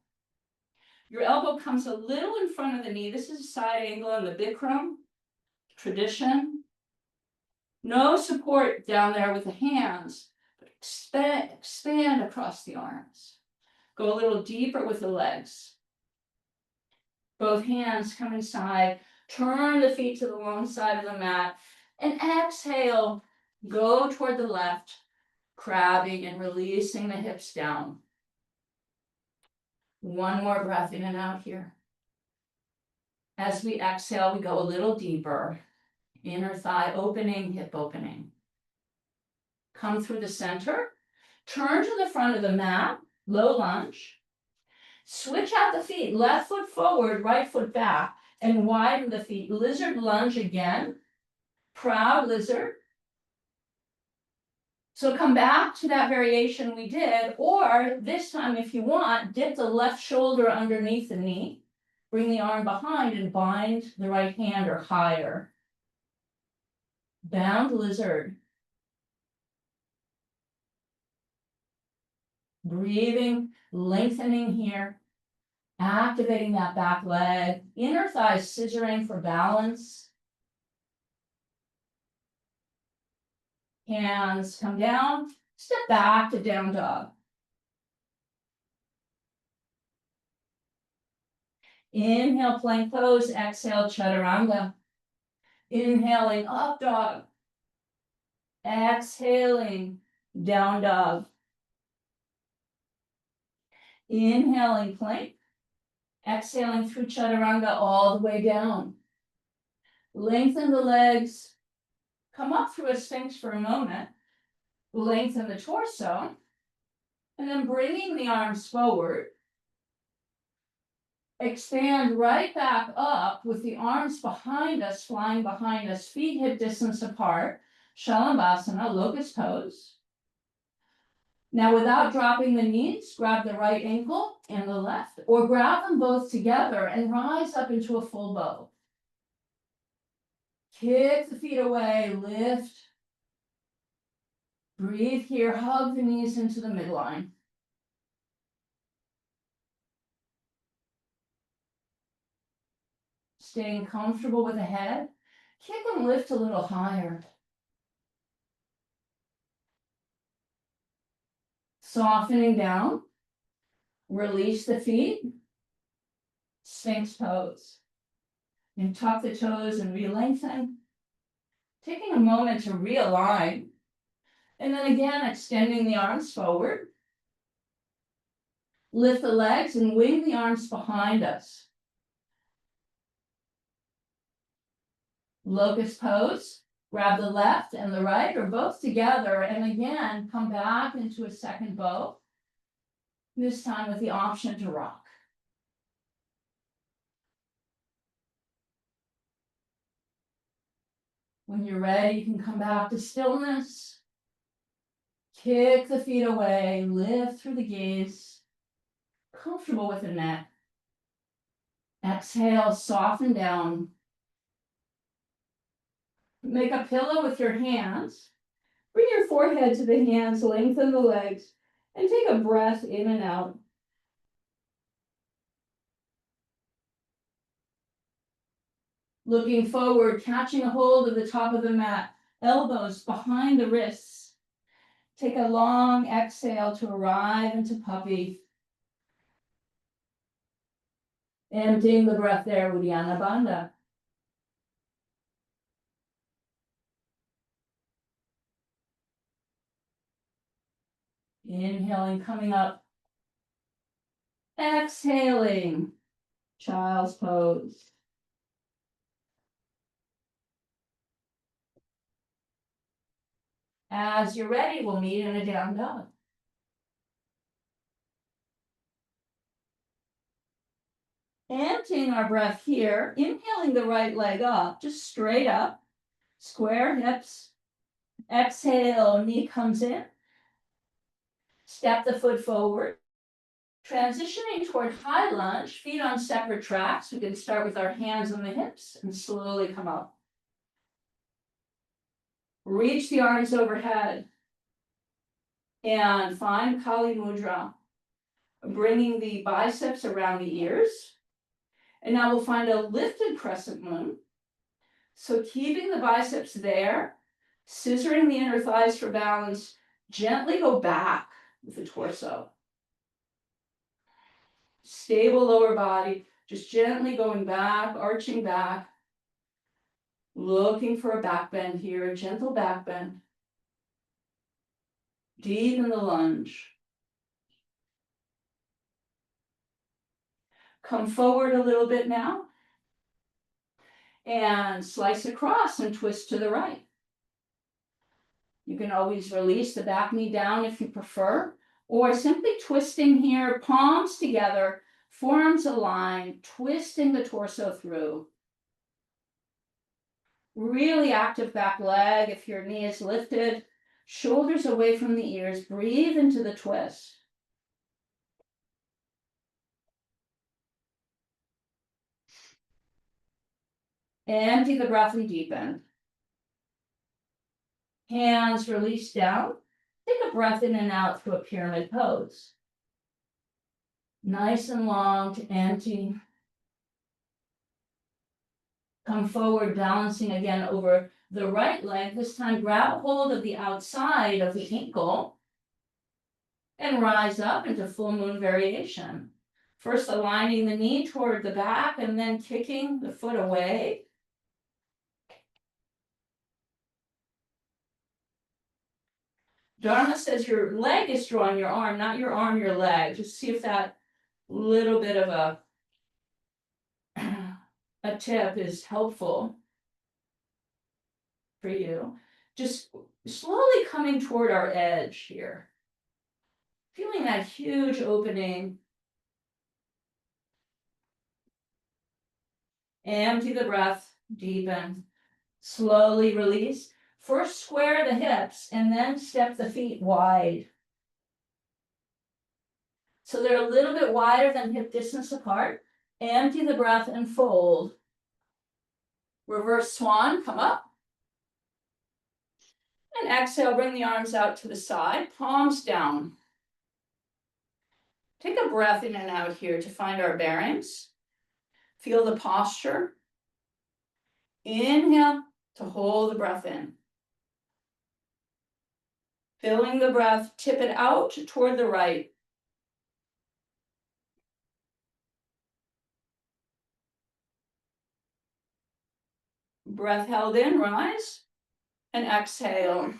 Your elbow comes a little in front of the knee. This is a side angle in the Bikram tradition. No support down there with the hands, but expand across the arms. Go a little deeper with the legs. Both hands come inside. Turn the feet to the long side of the mat. And exhale, go toward the left, crabbing and releasing the hips down. 1 more breath in and out here. As we exhale, we go a little deeper. Inner thigh opening, hip opening. Come through the center. Turn to the front of the mat, low lunge. Switch out the feet, left foot forward, right foot back, and widen the feet. Lizard lunge again. Proud lizard. So come back to that variation we did, or this time if you want, dip the left shoulder underneath the knee. Bring the arm behind and bind the right hand or higher. Bound lizard. Breathing, lengthening here. Activating that back leg. Inner thigh scissoring for balance. Hands come down. Step back to down dog. Inhale, plank pose. Exhale, chaturanga. Inhaling, up dog. Exhaling, down dog. Inhaling, plank. Exhaling through chaturanga all the way down. Lengthen the legs. Come up through a sphinx for a moment. Lengthen the torso. And then bringing the arms forward. Expand right back up with the arms behind us, flying behind us, feet hip distance apart. Shalabhasana, locust pose. Now without dropping the knees, grab the right ankle and the left, or grab them both together and rise up into a full bow. Kick the feet away, lift. Breathe here, hug the knees into the midline. Staying comfortable with the head, kick and lift a little higher. Softening down, release the feet. Sphinx pose. And tuck the toes and re-lengthen. Taking a moment to realign. And then again, extending the arms forward. Lift the legs and wing the arms behind us. Locust pose. Grab the left and the right or both together. And again, come back into a second bow. This time with the option to rock. When you're ready, you can come back to stillness. Kick the feet away, lift through the gaze. Comfortable with the neck. Exhale, soften down. Make a pillow with your hands. Bring your forehead to the hands, lengthen the legs, and take a breath in and out. Looking forward, catching a hold of the top of the mat, elbows behind the wrists. Take a long exhale to arrive into puppy. Emptying the breath there, Uddiyana Bandha. Inhaling, coming up. Exhaling, child's pose. As you're ready, we'll meet in a down dog. Emptying our breath here, inhaling the right leg up, just straight up, square hips. Exhale, knee comes in. Step the foot forward. Transitioning toward high lunge, feet on separate tracks. We can start with our hands on the hips and slowly come up. Reach the arms overhead and find Kali Mudra, bringing the biceps around the ears. And now we'll find a lifted crescent moon. So keeping the biceps there, scissoring the inner thighs for balance, gently go back with the torso. Stable lower body, just gently going back, arching back. Looking for a back bend here, a gentle back bend. Deep in the lunge. Come forward a little bit now. And slice across and twist to the right. You can always release the back knee down if you prefer, or simply twisting here, palms together, forearms aligned, twisting the torso through. Really active back leg if your knee is lifted, shoulders away from the ears, breathe into the twist. Empty the breath and deepen. Hands release down. Take a breath in and out through a pyramid pose. Nice and long to empty. Come forward, balancing again over the right leg. This time grab hold of the outside of the ankle and rise up into full moon variation. First aligning the knee toward the back and then kicking the foot away. Dharma says your leg is drawing your arm, not your arm, your leg. Just see if that little bit of a tip is helpful for you. Just slowly coming toward our edge here. Feeling that huge opening. Empty the breath, deepen. Slowly release. First square the hips and then step the feet wide. So they're a little bit wider than hip distance apart. Empty the breath and fold. Reverse swan, come up. And exhale, bring the arms out to the side, palms down. Take a breath in and out here to find our bearings. Feel the posture. Inhale to hold the breath in. Filling the breath, tip it out toward the right. Breath held in, rise, and exhale.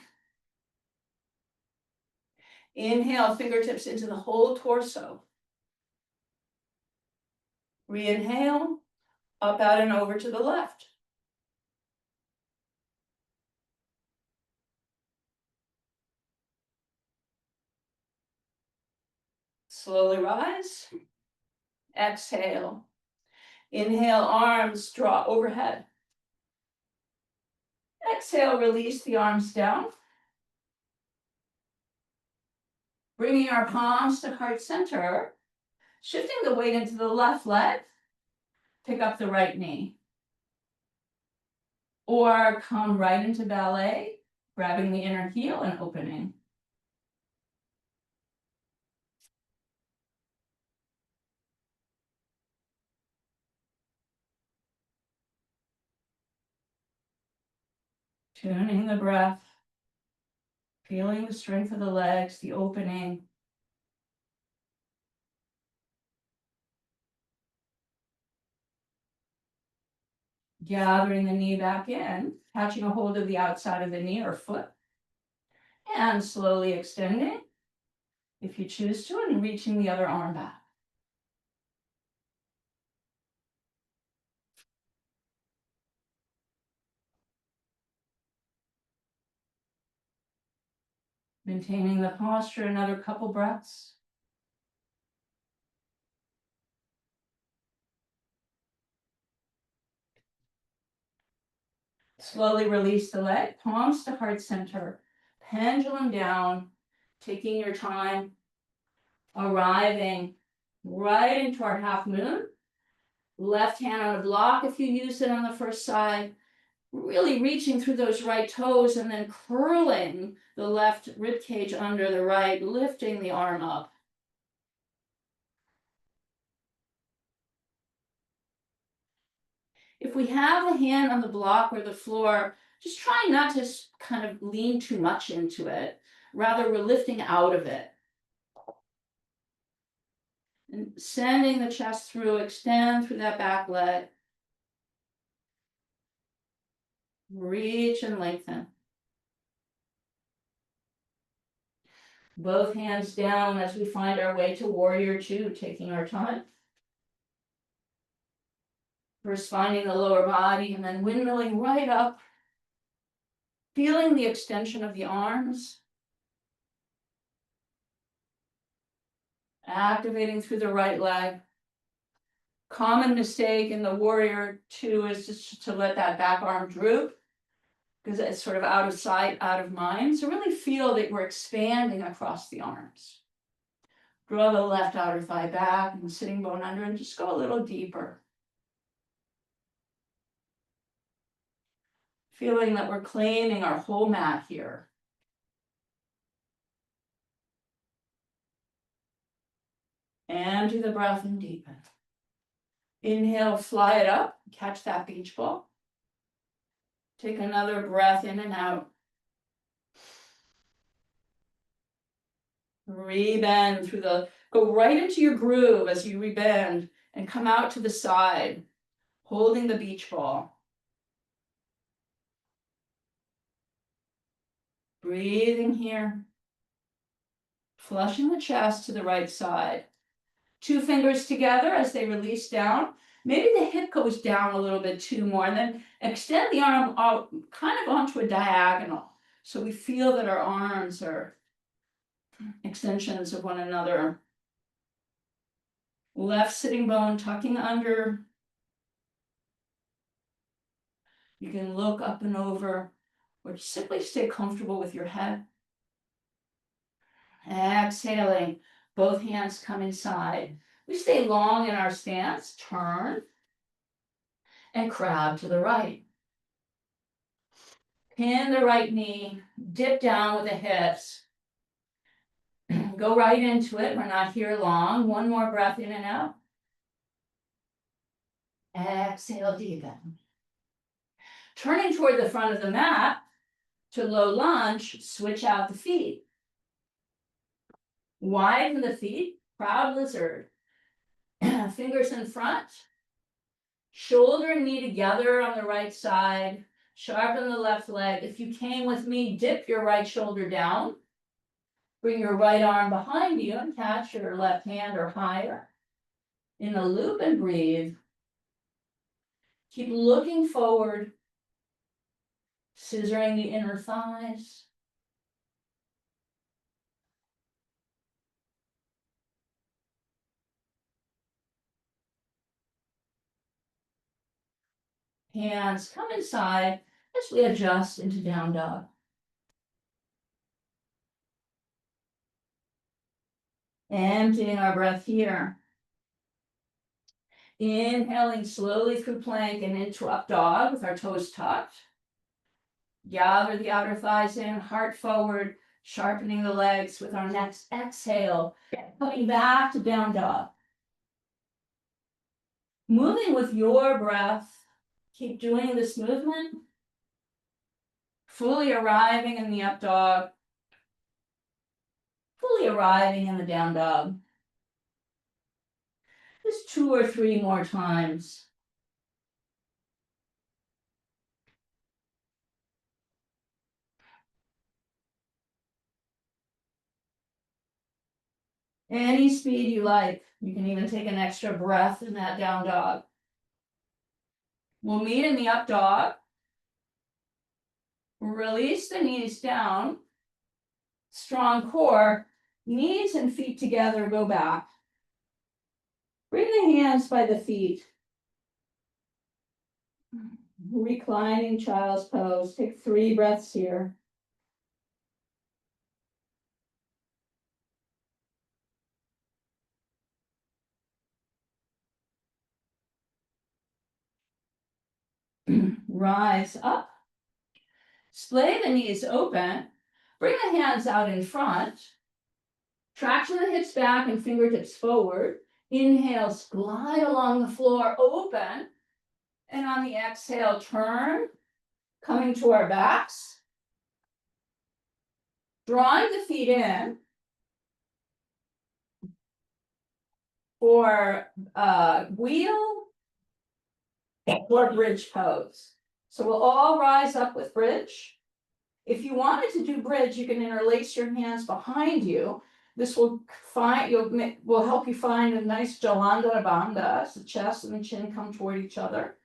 Inhale, fingertips into the whole torso. Re-inhale, up, out, and over to the left. Slowly rise. Exhale. Inhale, arms draw overhead. Exhale, release the arms down. Bringing our palms to heart center. Shifting the weight into the left leg. Pick up the right knee. Or come right into ballet, grabbing the inner heel and opening. Tuning the breath, feeling the strength of the legs, the opening. Gathering the knee back in, catching a hold of the outside of the knee or foot. And slowly extending, if you choose to, and reaching the other arm back. Maintaining the posture, another couple breaths. Slowly release the leg, palms to heart center, pendulum down, taking your time, arriving right into our half moon. Left hand on the block if you use it on the first side. Really reaching through those right toes and then curling the left rib cage under the right, lifting the arm up. If we have a hand on the block or the floor, just try not to kind of lean too much into it. Rather, we're lifting out of it. And sending the chest through, extend through that back leg. Reach and lengthen. Both hands down as we find our way to warrior two, taking our time. First finding the lower body and then windmilling right up. Feeling the extension of the arms. Activating through the right leg. Common mistake in the warrior two is just to let that back arm droop, because it's sort of out of sight, out of mind. So really feel that we're expanding across the arms. Draw the left outer thigh back and the sitting bone under and just go a little deeper. Feeling that we're claiming our whole mat here. Empty the breath and deepen. Inhale, fly it up, catch that beach ball. Take another breath in and out. Rebend through go right into your groove as you rebend and come out to the side, holding the beach ball. Breathing here. Flushing the chest to the right side. Two fingers together as they release down. Maybe the hip goes down a little bit too more, and then extend the arm out kind of onto a diagonal. So we feel that our arms are extensions of one another. Left sitting bone tucking under. You can look up and over, or simply stay comfortable with your head. Exhaling, both hands come inside. We stay long in our stance, turn, and crab to the right. Pin the right knee, dip down with the hips. Go right into it, we're not here long. One more breath in and out. Exhale, deepen. Turning toward the front of the mat to low lunge, switch out the feet. Widen the feet, proud lizard. Fingers in front. Shoulder and knee together on the right side. Sharpen the left leg. If you came with me, dip your right shoulder down. Bring your right arm behind you and catch your left hand or higher. In a loop and breathe. Keep looking forward, scissoring the inner thighs. Hands come inside as we adjust into down dog. Emptying our breath here. Inhaling slowly through plank and into up dog with our toes tucked. Gather the outer thighs in, heart forward, sharpening the legs with our next exhale. Coming back to down dog. Moving with your breath. Keep doing this movement. Fully arriving in the up dog. Fully arriving in the down dog. Just 2 or 3 more times. Any speed you like. You can even take an extra breath in that down dog. We'll meet in the up dog. Release the knees down. Strong core. Knees and feet together, go back. Bring the hands by the feet. Reclining child's pose. Take 3 breaths here. Rise up. Splay the knees open. Bring the hands out in front. Traction the hips back and fingertips forward. Inhale, glide along the floor, open. And on the exhale, turn, coming to our backs. Drawing the feet in for wheel or bridge pose. So we'll all rise up with bridge. If you wanted to do bridge, you can interlace your hands behind you. This will help you find a nice Jalandhara Bandha as the chest and the chin come toward each other.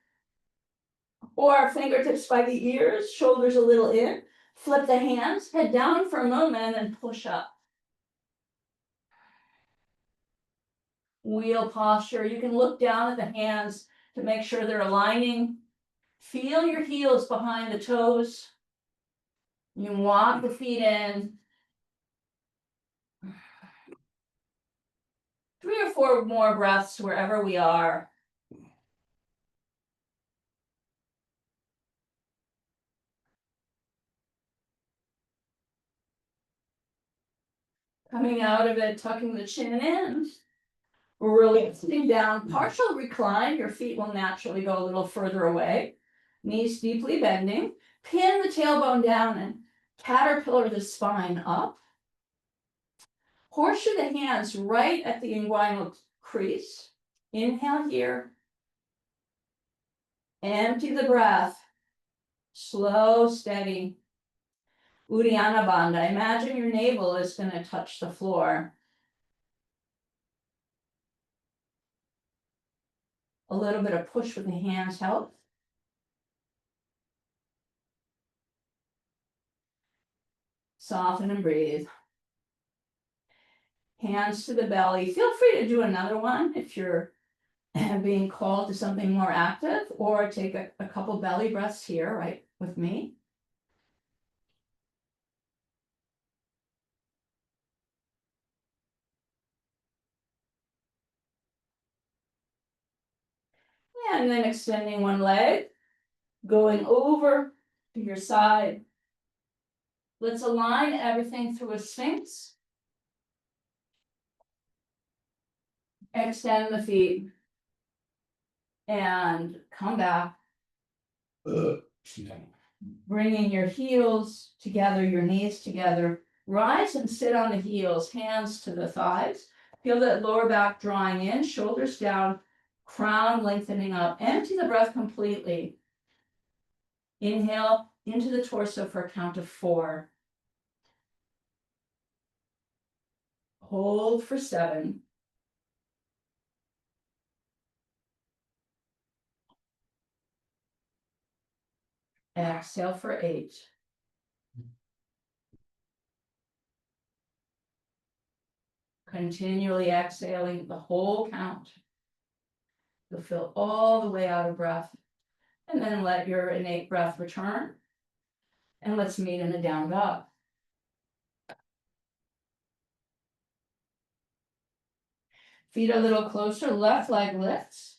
Or fingertips by the ears, shoulders a little in. Flip the hands, head down for a moment, and then push up. Wheel posture. You can look down at the hands to make sure they're aligning. Feel your heels behind the toes. You can walk the feet in. 3 or 4 more breaths wherever we are. Coming out of it, tucking the chin in. Really sitting down, partial recline. Your feet will naturally go a little further away. Knees deeply bending. Pin the tailbone down and caterpillar the spine up. Horseshoe the hands right at the inguinal crease. Inhale here. Empty the breath. Slow, steady. Uddiyana Bandha. Imagine your navel is going to touch the floor. A little bit of push with the hands helps. Soften and breathe. Hands to the belly. Feel free to do another one if you're being called to something more active, or take a couple belly breaths here, right, with me. And then extending one leg, going over to your side. Let's align everything through a sphinx. Extend the feet. And come back. Bringing your heels together, your knees together. Rise and sit on the heels, hands to the thighs. Feel that lower back drawing in, shoulders down, crown lengthening up. Empty the breath completely. Inhale into the torso for a count of 4. Hold for 7. Exhale for 8. Continually exhaling the whole count. You'll feel all the way out of breath. And then let your innate breath return. And let's meet in a down dog. Feet a little closer, left leg lifts.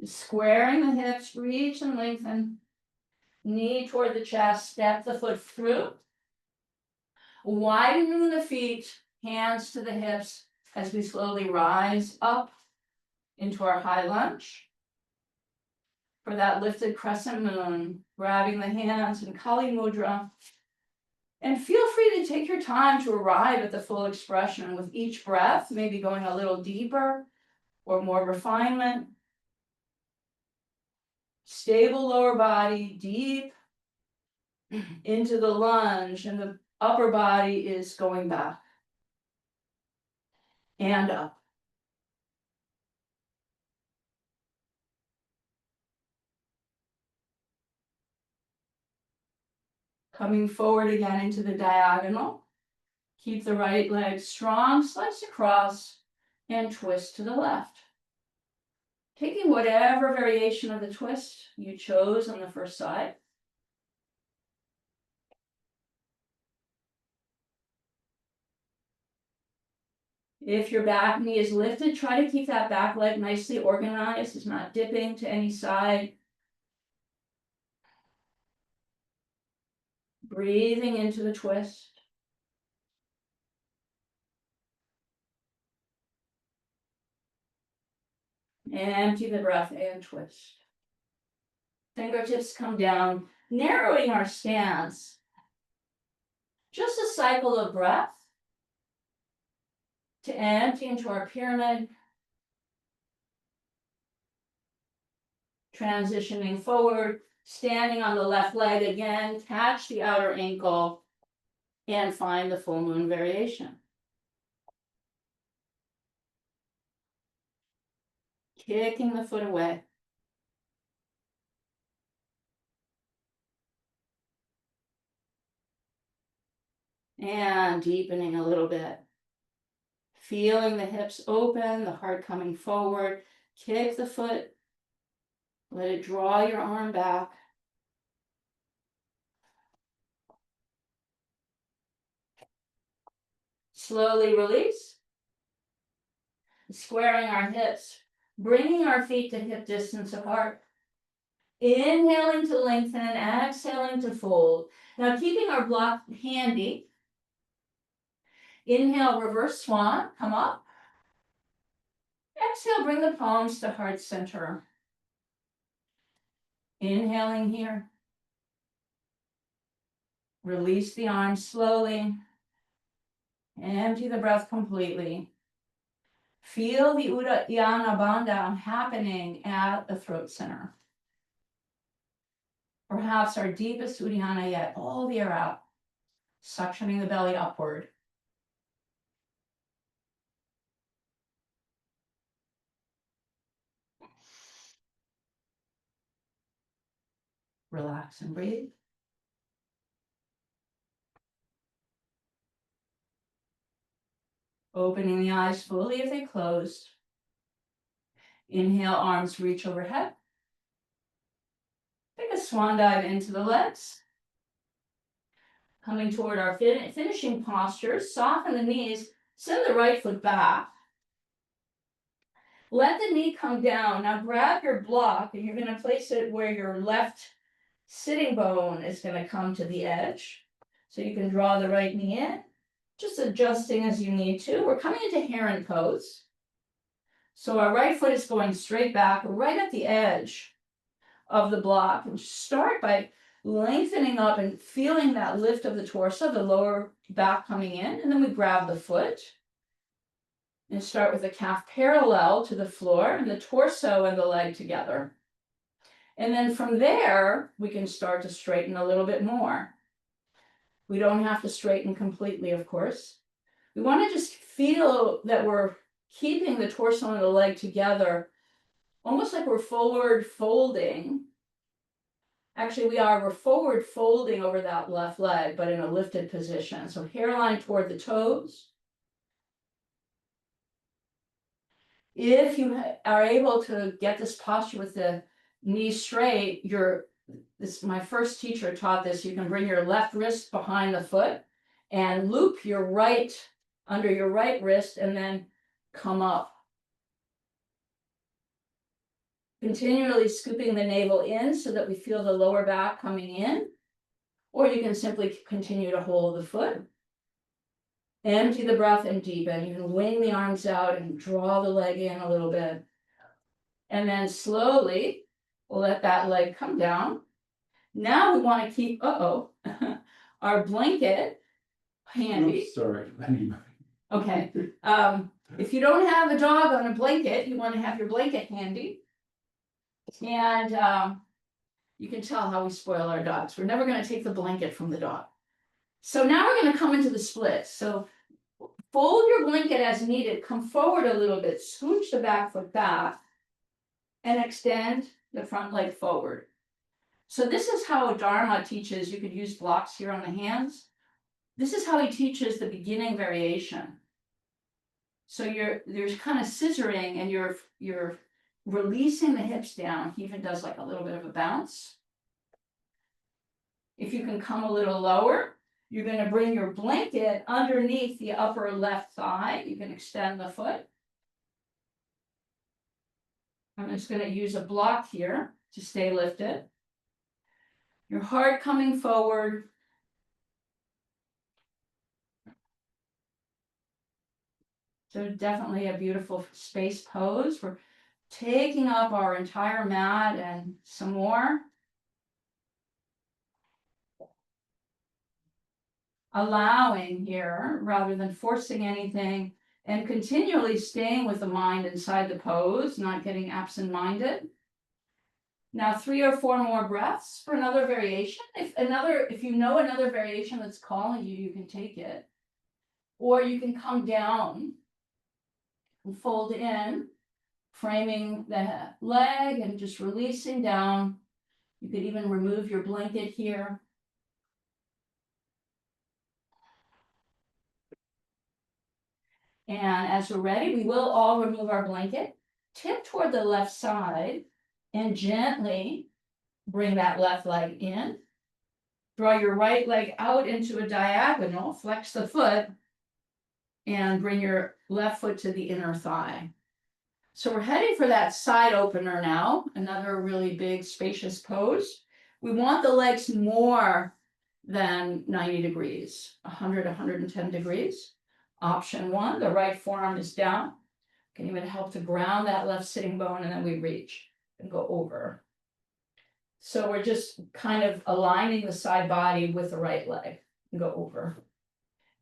Squaring the hips, reach and lengthen. Knee toward the chest, step the foot through. Widening the feet, hands to the hips as we slowly rise up into our high lunge. For that lifted crescent moon, grabbing the hands in Kali Mudra. And feel free to take your time to arrive at the full expression with each breath, maybe going a little deeper or more refinement. Stable lower body, deep into the lunge, and the upper body is going back and up. Coming forward again into the diagonal. Keep the right leg strong, slice across, and twist to the left. Taking whatever variation of the twist you chose on the first side. If your back knee is lifted, try to keep that back leg nicely organized. It's not dipping to any side. Breathing into the twist. Empty the breath and twist. Fingertips come down, narrowing our stance. Just a cycle of breath to empty into our pyramid. Transitioning forward, standing on the left leg again, catch the outer ankle, and find the full moon variation. Kicking the foot away. And deepening a little bit. Feeling the hips open, the heart coming forward. Kick the foot. Let it draw your arm back. Slowly release. Squaring our hips. Bringing our feet to hip distance apart. Inhaling to lengthen, exhaling to fold. Now keeping our block handy. Inhale, reverse swan, come up. Exhale, bring the palms to heart center. Inhaling here. Release the arms slowly. Empty the breath completely. Feel the Uddiyana Bandha happening at the throat center. Perhaps our deepest Uddiyana yet, all the air out, suctioning the belly upward. Relax and breathe. Opening the eyes fully if they closed. Inhale, arms reach overhead. Take a swan dive into the legs. Coming toward our finishing posture, soften the knees, send the right foot back. Let the knee come down. Now grab your block and you're going to place it where your left sitting bone is going to come to the edge. So you can draw the right knee in, just adjusting as you need to. We're coming into heron pose. So our right foot is going straight back, right at the edge of the block. And start by lengthening up and feeling that lift of the torso, the lower back coming in. And then we grab the foot. And start with the calf parallel to the floor and the torso and the leg together. And then from there, we can start to straighten a little bit more. We don't have to straighten completely, of course. We want to just feel that we're keeping the torso and the leg together, almost like we're forward folding. Actually, we're forward folding over that left leg, but in a lifted position. So hairline toward the toes. If you are able to get this posture with the knees straight, my first teacher taught this, you can bring your left wrist behind the foot and loop your right under your right wrist and then come up. Continually scooping the navel in so that we feel the lower back coming in, or you can simply continue to hold the foot. Empty the breath and deepen. You can wing the arms out and draw the leg in a little bit. And then slowly, we'll let that leg come down. Now we want to keep, our blanket handy. Oops, sorry. Okay. If you don't have a dog on a blanket, you want to have your blanket handy. And you can tell how we spoil our dogs. We're never going to take the blanket from the dog. So now we're going to come into the split. So fold your blanket as needed. Come forward a little bit. Scooch the back foot back. And extend the front leg forward. So this is how Dharma teaches. You could use blocks here on the hands. This is how he teaches the beginning variation. So there's kind of scissoring and you're releasing the hips down. He even does like a little bit of a bounce. If you can come a little lower, you're going to bring your blanket underneath the upper left thigh. You can extend the foot. I'm just going to use a block here to stay lifted. Your heart coming forward. So definitely a beautiful space pose. We're taking up our entire mat and some more. Allowing here rather than forcing anything and continually staying with the mind inside the pose, not getting absent-minded. Now 3 or 4 more breaths for another variation. If you know another variation that's calling you, you can take it. Or you can come down and fold in, framing the leg and just releasing down. You could even remove your blanket here. And as we're ready, we will all remove our blanket, tip toward the left side, and gently bring that left leg in. Draw your right leg out into a diagonal, flex the foot, and bring your left foot to the inner thigh. So we're heading for that side opener now, another really big spacious pose. We want the legs more than 90 degrees, 100, 110 degrees. Option 1, the right forearm is down. Can even help to ground that left sitting bone, and then we reach and go over. So we're just kind of aligning the side body with the right leg and go over.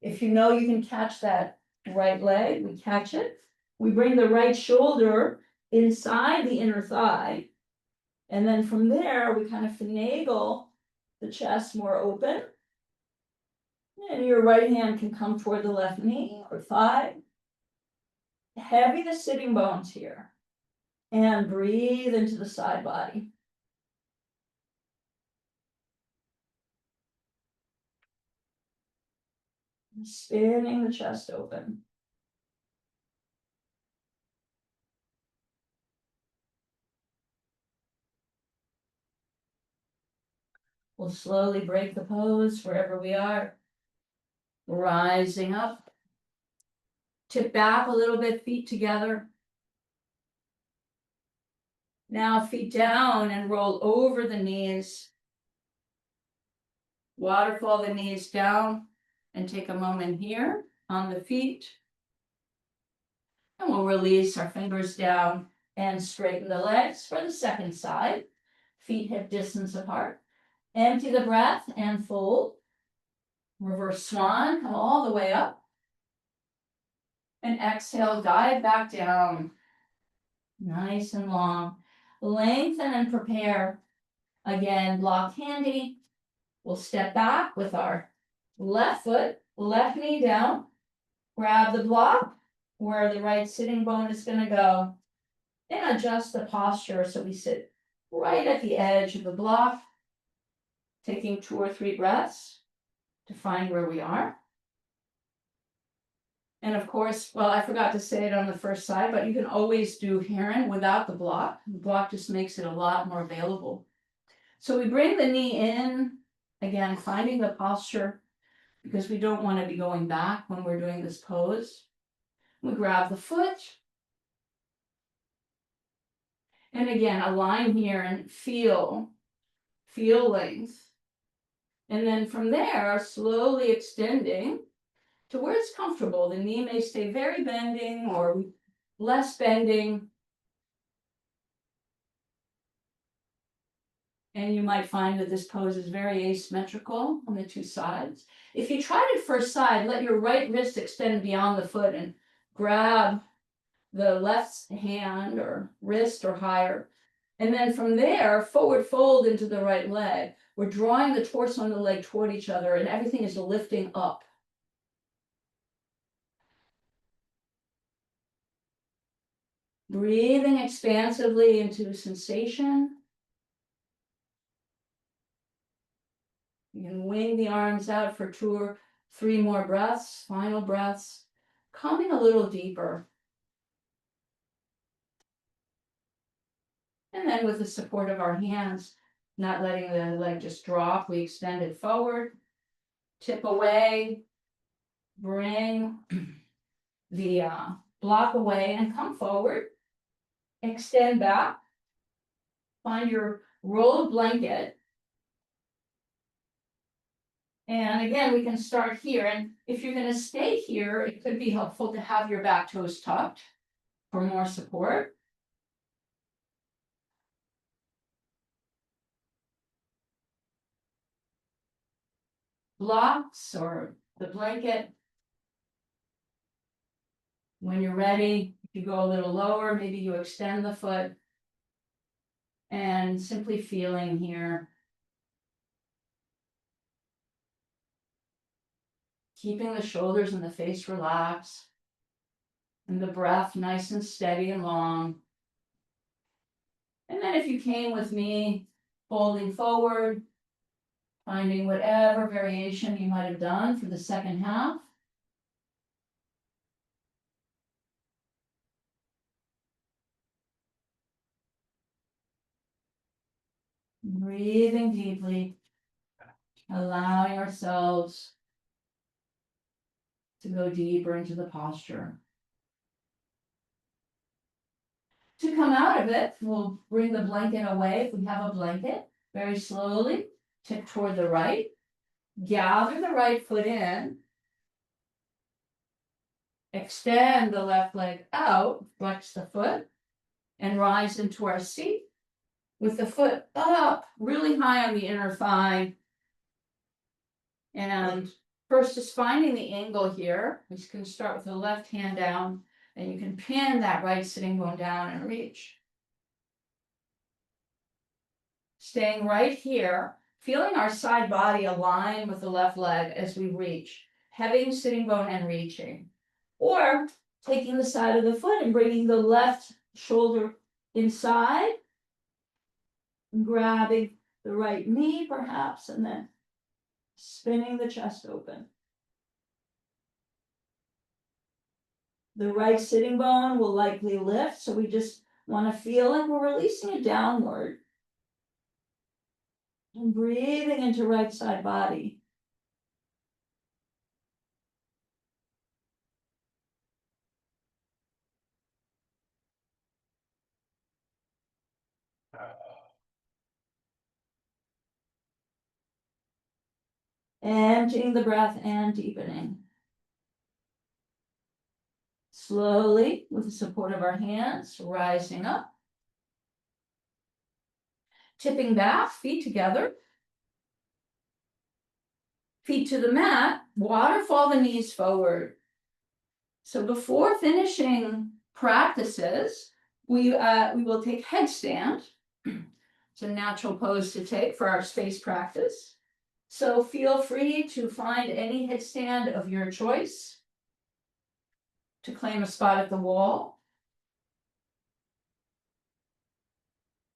If you know you can catch that right leg, we catch it. We bring the right shoulder inside the inner thigh. And then from there, we kind of finagle the chest more open. And your right hand can come toward the left knee or thigh. Heavy the sitting bones here. And breathe into the side body. Spinning the chest open. We'll slowly break the pose wherever we are. Rising up. Tip back a little bit, feet together. Now feet down and roll over the knees. Waterfall the knees down and take a moment here on the feet. And we'll release our fingers down and straighten the legs for the second side. Feet hip distance apart. Empty the breath and fold. Reverse swan, come all the way up. And exhale, dive back down. Nice and long. Lengthen and prepare Again, block handy. We'll step back with our left foot, left knee down. Grab the block where the right sitting bone is going to go. And adjust the posture so we sit right at the edge of the block. Taking 2 or 3 breaths to find where we are. And of course, well, I forgot to say it on the first side, but you can always do Heron without the block. The block just makes it a lot more available. So we bring the knee in, again, finding the posture because we don't want to be going back when we're doing this pose. We grab the foot. And again, align here and feel length. And then from there, slowly extending to where it's comfortable. The knee may stay very bending or less bending. And you might find that this pose is very asymmetrical on the 2 sides. If you tried it first side, let your right wrist extend beyond the foot and grab the left hand or wrist or higher. And then from there, forward fold into the right leg. We're drawing the torso and the leg toward each other and everything is lifting up. Breathing expansively into sensation. You can wing the arms out for 2 or 3 more breaths, final breaths, coming a little deeper. And then with the support of our hands, not letting the leg just drop, we extend it forward, tip away, bring the block away and come forward, extend back, find your rolled blanket. And again, we can start here. And if you're going to stay here, it could be helpful to have your back toes tucked for more support. Blocks or the blanket. When you're ready, if you go a little lower, maybe you extend the foot. And simply feeling here. Keeping the shoulders and the face relaxed. And the breath nice and steady and long. And then if you came with me, folding forward, finding whatever variation you might have done for the second half. Breathing deeply, allowing ourselves to go deeper into the posture. To come out of it, we'll bring the blanket away if we have a blanket, very slowly, tip toward the right, gather the right foot in, extend the left leg out, flex the foot, and rise into our seat with the foot up really high on the inner thigh. And first, just finding the angle here. We can start with the left hand down, and you can pin that right sitting bone down and reach. Staying right here, feeling our side body align with the left leg as we reach, heavy sitting bone and reaching. Or taking the side of the foot and bringing the left shoulder inside, grabbing the right knee perhaps, and then spinning the chest open. The right sitting bone will likely lift, so we just want to feel like we're releasing it downward. And breathing into right side body. Emptying the breath and deepening. Slowly, with the support of our hands, rising up. Tipping back, feet together. Feet to the mat, waterfall the knees forward. So before finishing practices, we will take headstand. It's a natural pose to take for our space practice. So feel free to find any headstand of your choice to claim a spot at the wall.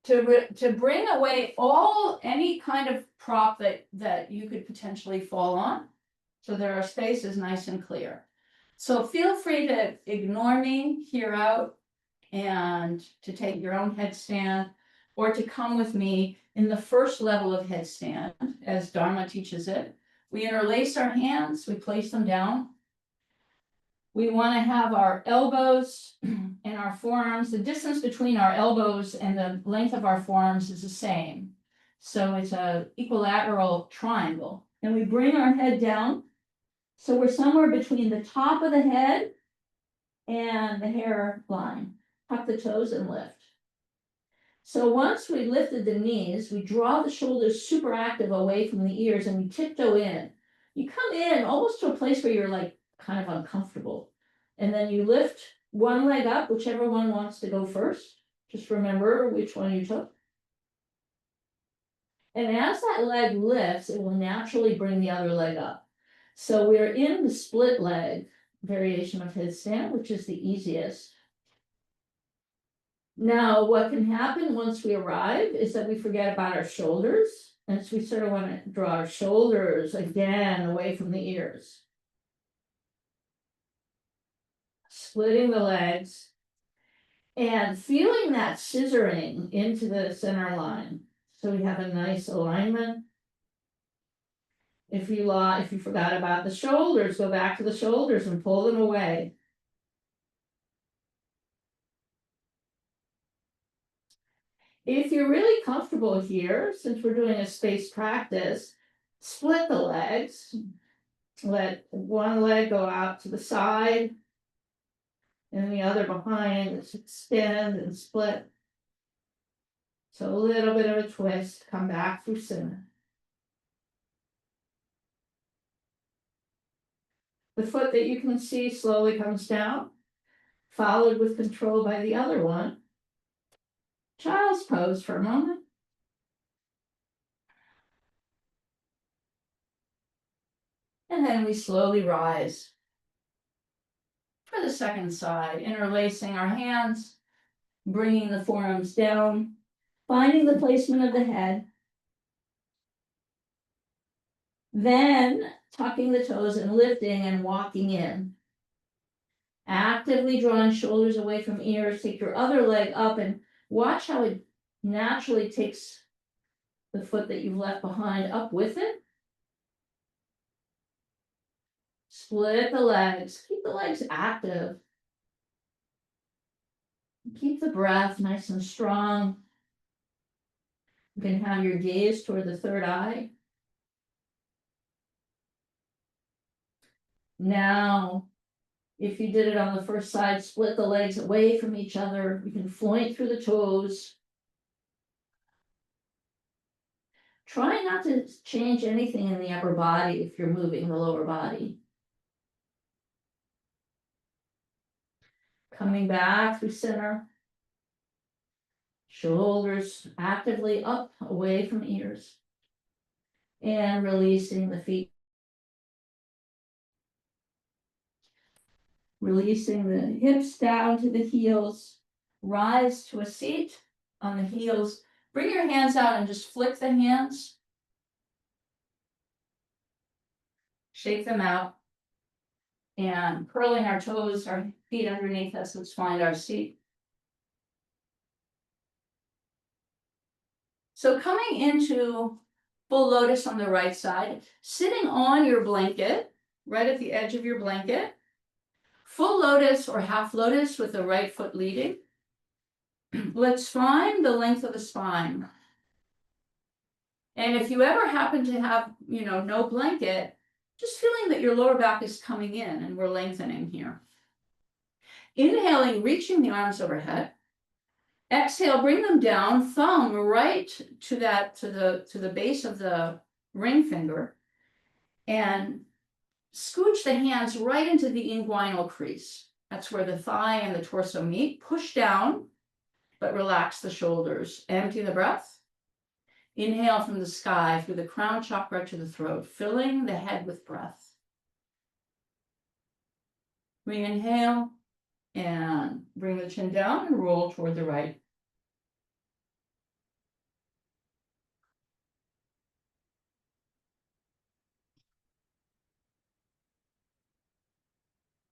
To bring away any kind of prop that you could potentially fall on. So there are spaces nice and clear. So feel free to ignore me, hear out, and to take your own headstand, or to come with me in the first level of headstand, as Dharma teaches it. We interlace our hands, we place them down. We want to have our elbows and our forearms, the distance between our elbows and the length of our forearms is the same. So it's an equilateral triangle. And we bring our head down. So we're somewhere between the top of the head and the hairline. Tuck the toes and lift. So once we lifted the knees, we draw the shoulders super active away from the ears and we tiptoe in. You come in almost to a place where you're like kind of uncomfortable. And then you lift one leg up, whichever one wants to go first. Just remember which one you took. And as that leg lifts, it will naturally bring the other leg up. So we're in the split leg variation of headstand, which is the easiest. Now, what can happen once we arrive is that we forget about our shoulders. And so we sort of want to draw our shoulders again away from the ears. Splitting the legs and feeling that scissoring into the center line. So we have a nice alignment. If you forgot about the shoulders, go back to the shoulders and pull them away. If you're really comfortable here, since we're doing a space practice, split the legs. Let one leg go out to the side and the other behind. Extend and split. So a little bit of a twist, come back through center. The foot that you can see slowly comes down, followed with control by the other one. Child's pose for a moment. And then we slowly rise. For the second side, interlacing our hands, bringing the forearms down, finding the placement of the head. Then tucking the toes and lifting and walking in. Actively drawing shoulders away from ears. Take your other leg up and watch how it naturally takes the foot that you've left behind up with it. Split the legs. Keep the legs active. Keep the breath nice and strong. You can have your gaze toward the third eye. Now, if you did it on the first side, split the legs away from each other. You can floint through the toes. Try not to change anything in the upper body if you're moving the lower body. Coming back through center. Shoulders actively up, away from ears. And releasing the feet. Releasing the hips down to the heels. Rise to a seat on the heels. Bring your hands out and just flick the hands. Shake them out. And curling our toes, our feet underneath us, let's find our seat. So coming into full lotus on the right side, sitting on your blanket, right at the edge of your blanket. Full lotus or half lotus with the right foot leading. Let's find the length of the spine. And if you ever happen to have, no blanket, just feeling that your lower back is coming in and we're lengthening here. Inhaling, reaching the arms overhead. Exhale, bring them down, thumb right to the base of the ring finger. And scooch the hands right into the inguinal crease. That's where the thigh and the torso meet. Push down, but relax the shoulders. Empty the breath. Inhale from the sky through the crown chakra to the throat, filling the head with breath. Re-inhale and bring the chin down and roll toward the right.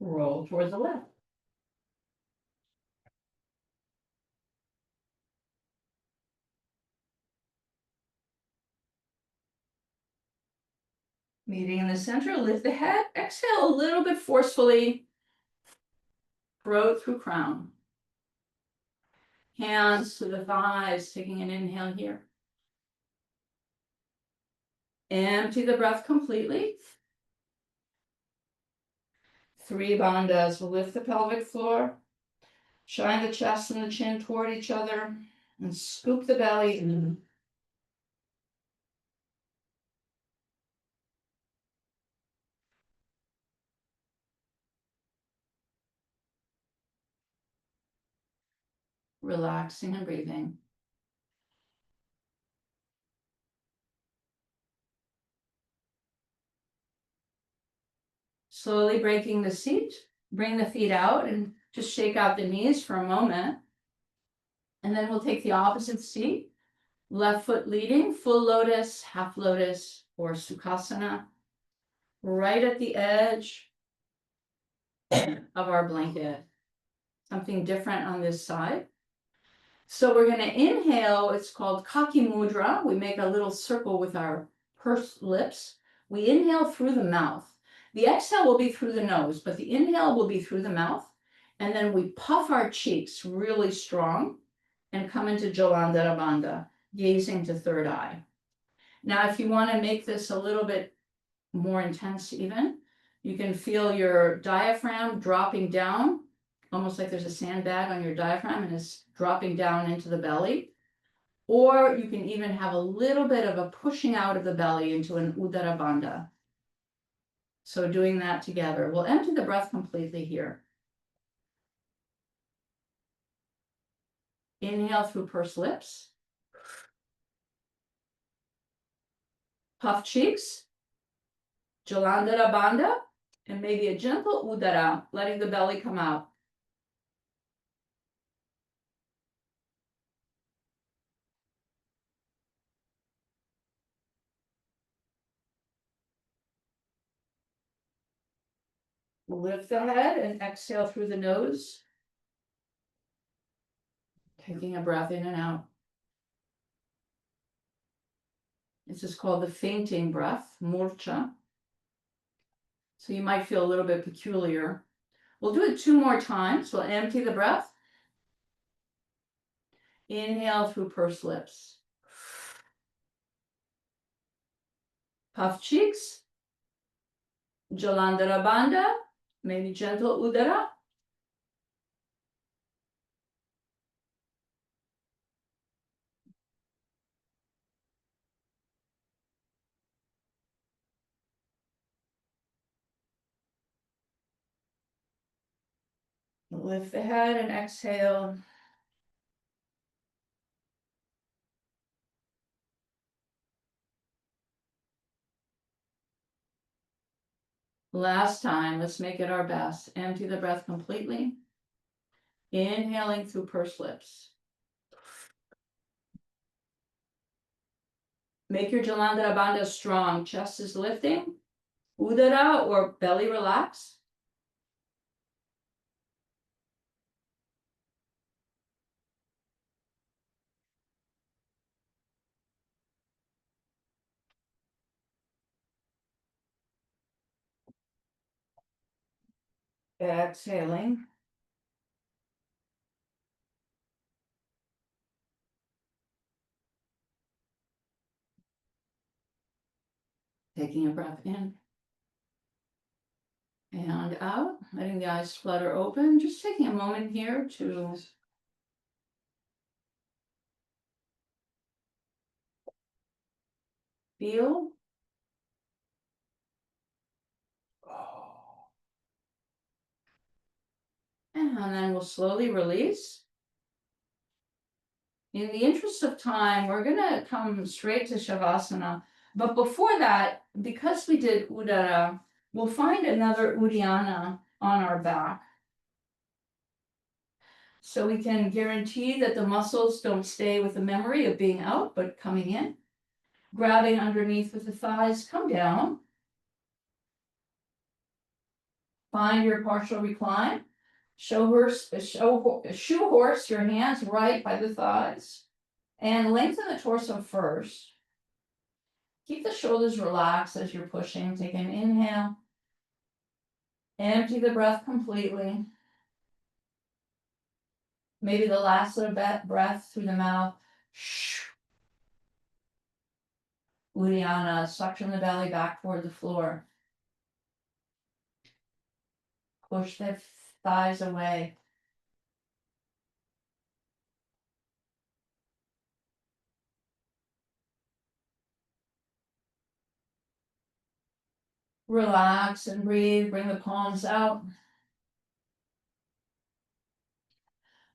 Roll toward the left. Meeting in the center, lift the head, exhale a little bit forcefully, throat through crown. Hands to the thighs, taking an inhale here. Empty the breath completely. 3 bandhas. We'll lift the pelvic floor, shine the chest and the chin toward each other, and scoop the belly in. Relaxing and breathing. Slowly breaking the seat, bring the feet out and just shake out the knees for a moment. And then we'll take the opposite seat, left foot leading, full lotus, half lotus, or sukhasana, right at the edge of our blanket. Something different on this side. So we're going to inhale, it's called Kaki Mudra. We make a little circle with our pursed lips. We inhale through the mouth. The exhale will be through the nose, but the inhale will be through the mouth. And then we puff our cheeks really strong and come into Jalandhara Bandha, gazing to third eye. Now, if you want to make this a little bit more intense even, you can feel your diaphragm dropping down, almost like there's a sandbag on your diaphragm and it's dropping down into the belly. Or you can even have a little bit of a pushing out of the belly into an Udara Bandha. So doing that together. We'll empty the breath completely here. Inhale through pursed lips. Puff cheeks. Jalandhara Bandha. And maybe a gentle Udara, letting the belly come out. Lift the head and exhale through the nose. Taking a breath in and out. This is called the fainting breath, murcha. So you might feel a little bit peculiar. We'll do it 2 more times. We'll empty the breath. Inhale through pursed lips. Puff cheeks. Jalandhara Bandha. Maybe gentle Udara. Lift the head and exhale. Last time, let's make it our best. Empty the breath completely. Inhaling through pursed lips. Make your Jalandhara Bandha strong. Chest is lifting. Udara or belly relax. Exhaling. Taking a breath in and out, letting the eyes flutter open. Just taking a moment here to feel. And then we'll slowly release. In the interest of time, we're gonna come straight to Shavasana. But before that, because we did Uddara, we'll find another Uddiyana on our back. So we can guarantee that the muscles don't stay with the memory of being out, but coming in. Grabbing underneath with the thighs, come down. Find your partial recline. Shoe horse your hands right by the thighs. And lengthen the torso first. Keep the shoulders relaxed as you're pushing. Take an inhale. Empty the breath completely. Maybe the last little breath through the mouth. Uddiyana, suction the belly back toward the floor. Push the thighs away. Relax and breathe. Bring the palms out.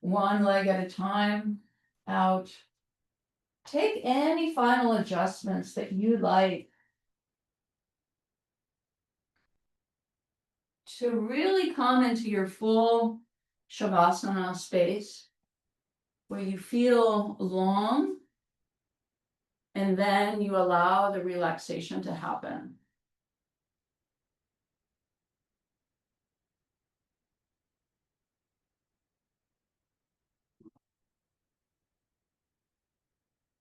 One leg at a time. Out. Take any final adjustments that you like to really come into your full Shavasana space where you feel long and then you allow the relaxation to happen.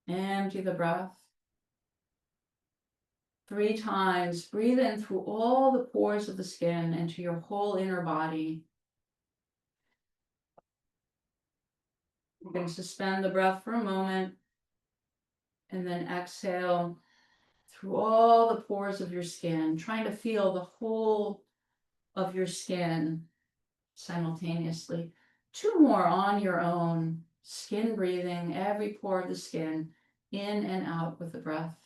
Empty the breath. 3 times. Breathe in through all the pores of the skin into your whole inner body. You can suspend the breath for a moment and then exhale through all the pores of your skin, trying to feel the whole of your skin simultaneously. 2 more on your own. Skin breathing, every pore of the skin, in and out with the breath.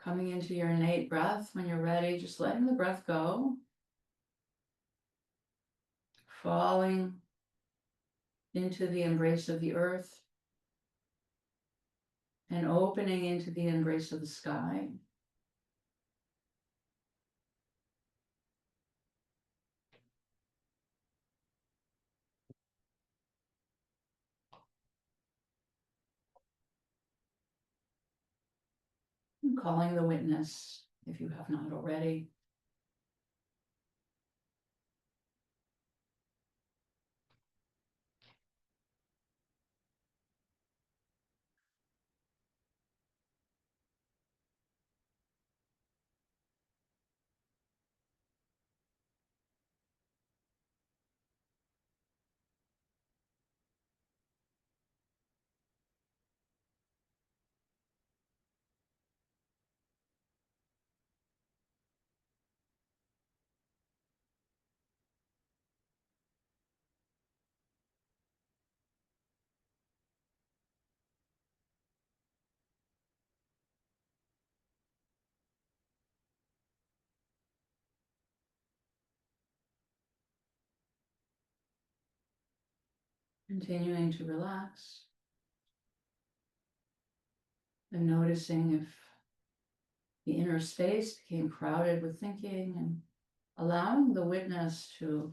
Coming into your innate breath when you're ready, just letting the breath go. Falling into the embrace of the earth and opening into the embrace of the sky. And calling the witness if you have not already. Continuing to relax and noticing if the inner space became crowded with thinking and allowing the witness to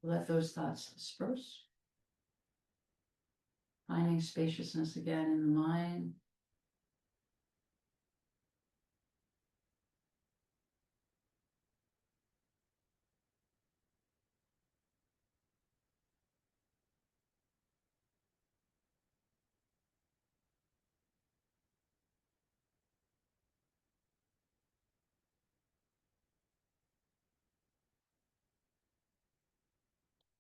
let those thoughts disperse. Finding spaciousness again in the mind.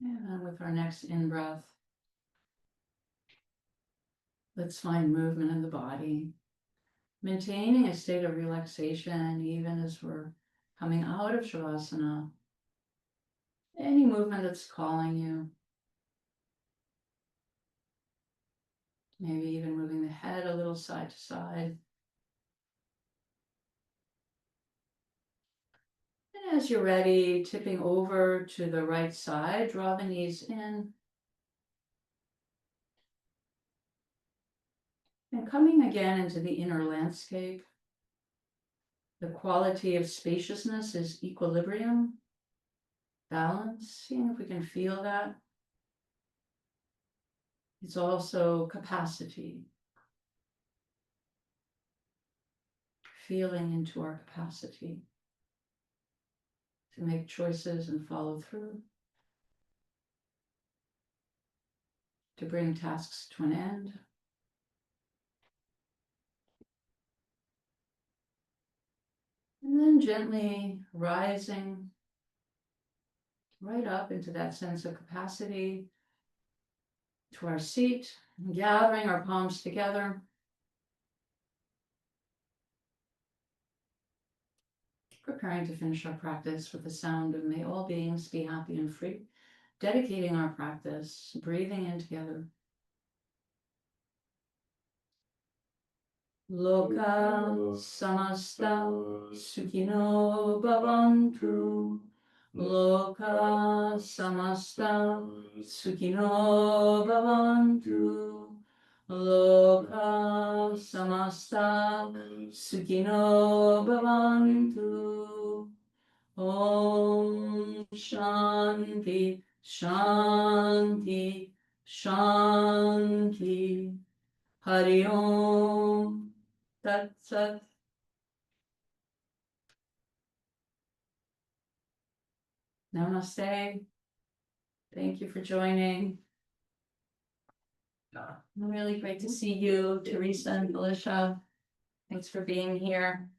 And with our next in-breath, let's find movement in the body, maintaining a state of relaxation even as we're coming out of Shavasana. Any movement that's calling you. Maybe even moving the head a little side to side. And as you're ready, tipping over to the right side, draw the knees in. And coming again into the inner landscape. The quality of spaciousness is equilibrium, balance, seeing if we can feel that. It's also capacity. Feeling into our capacity to make choices and follow through, to bring tasks to an end. And then gently rising right up into that sense of capacity, to our seat, gathering our palms together. Preparing to finish our practice with the sound of "May all beings be happy and free." Dedicating our practice, breathing in together. Loka samasta sukhino bhavantu. Loka samasta sukhino bhavantu. Loka samasta sukhino bhavantu. Om Shanti Shanti Shanti. Hari Om Tat Sat. Namaste. Thank you for joining. Really great to see you, Teresa and Felicia. Thanks for being here.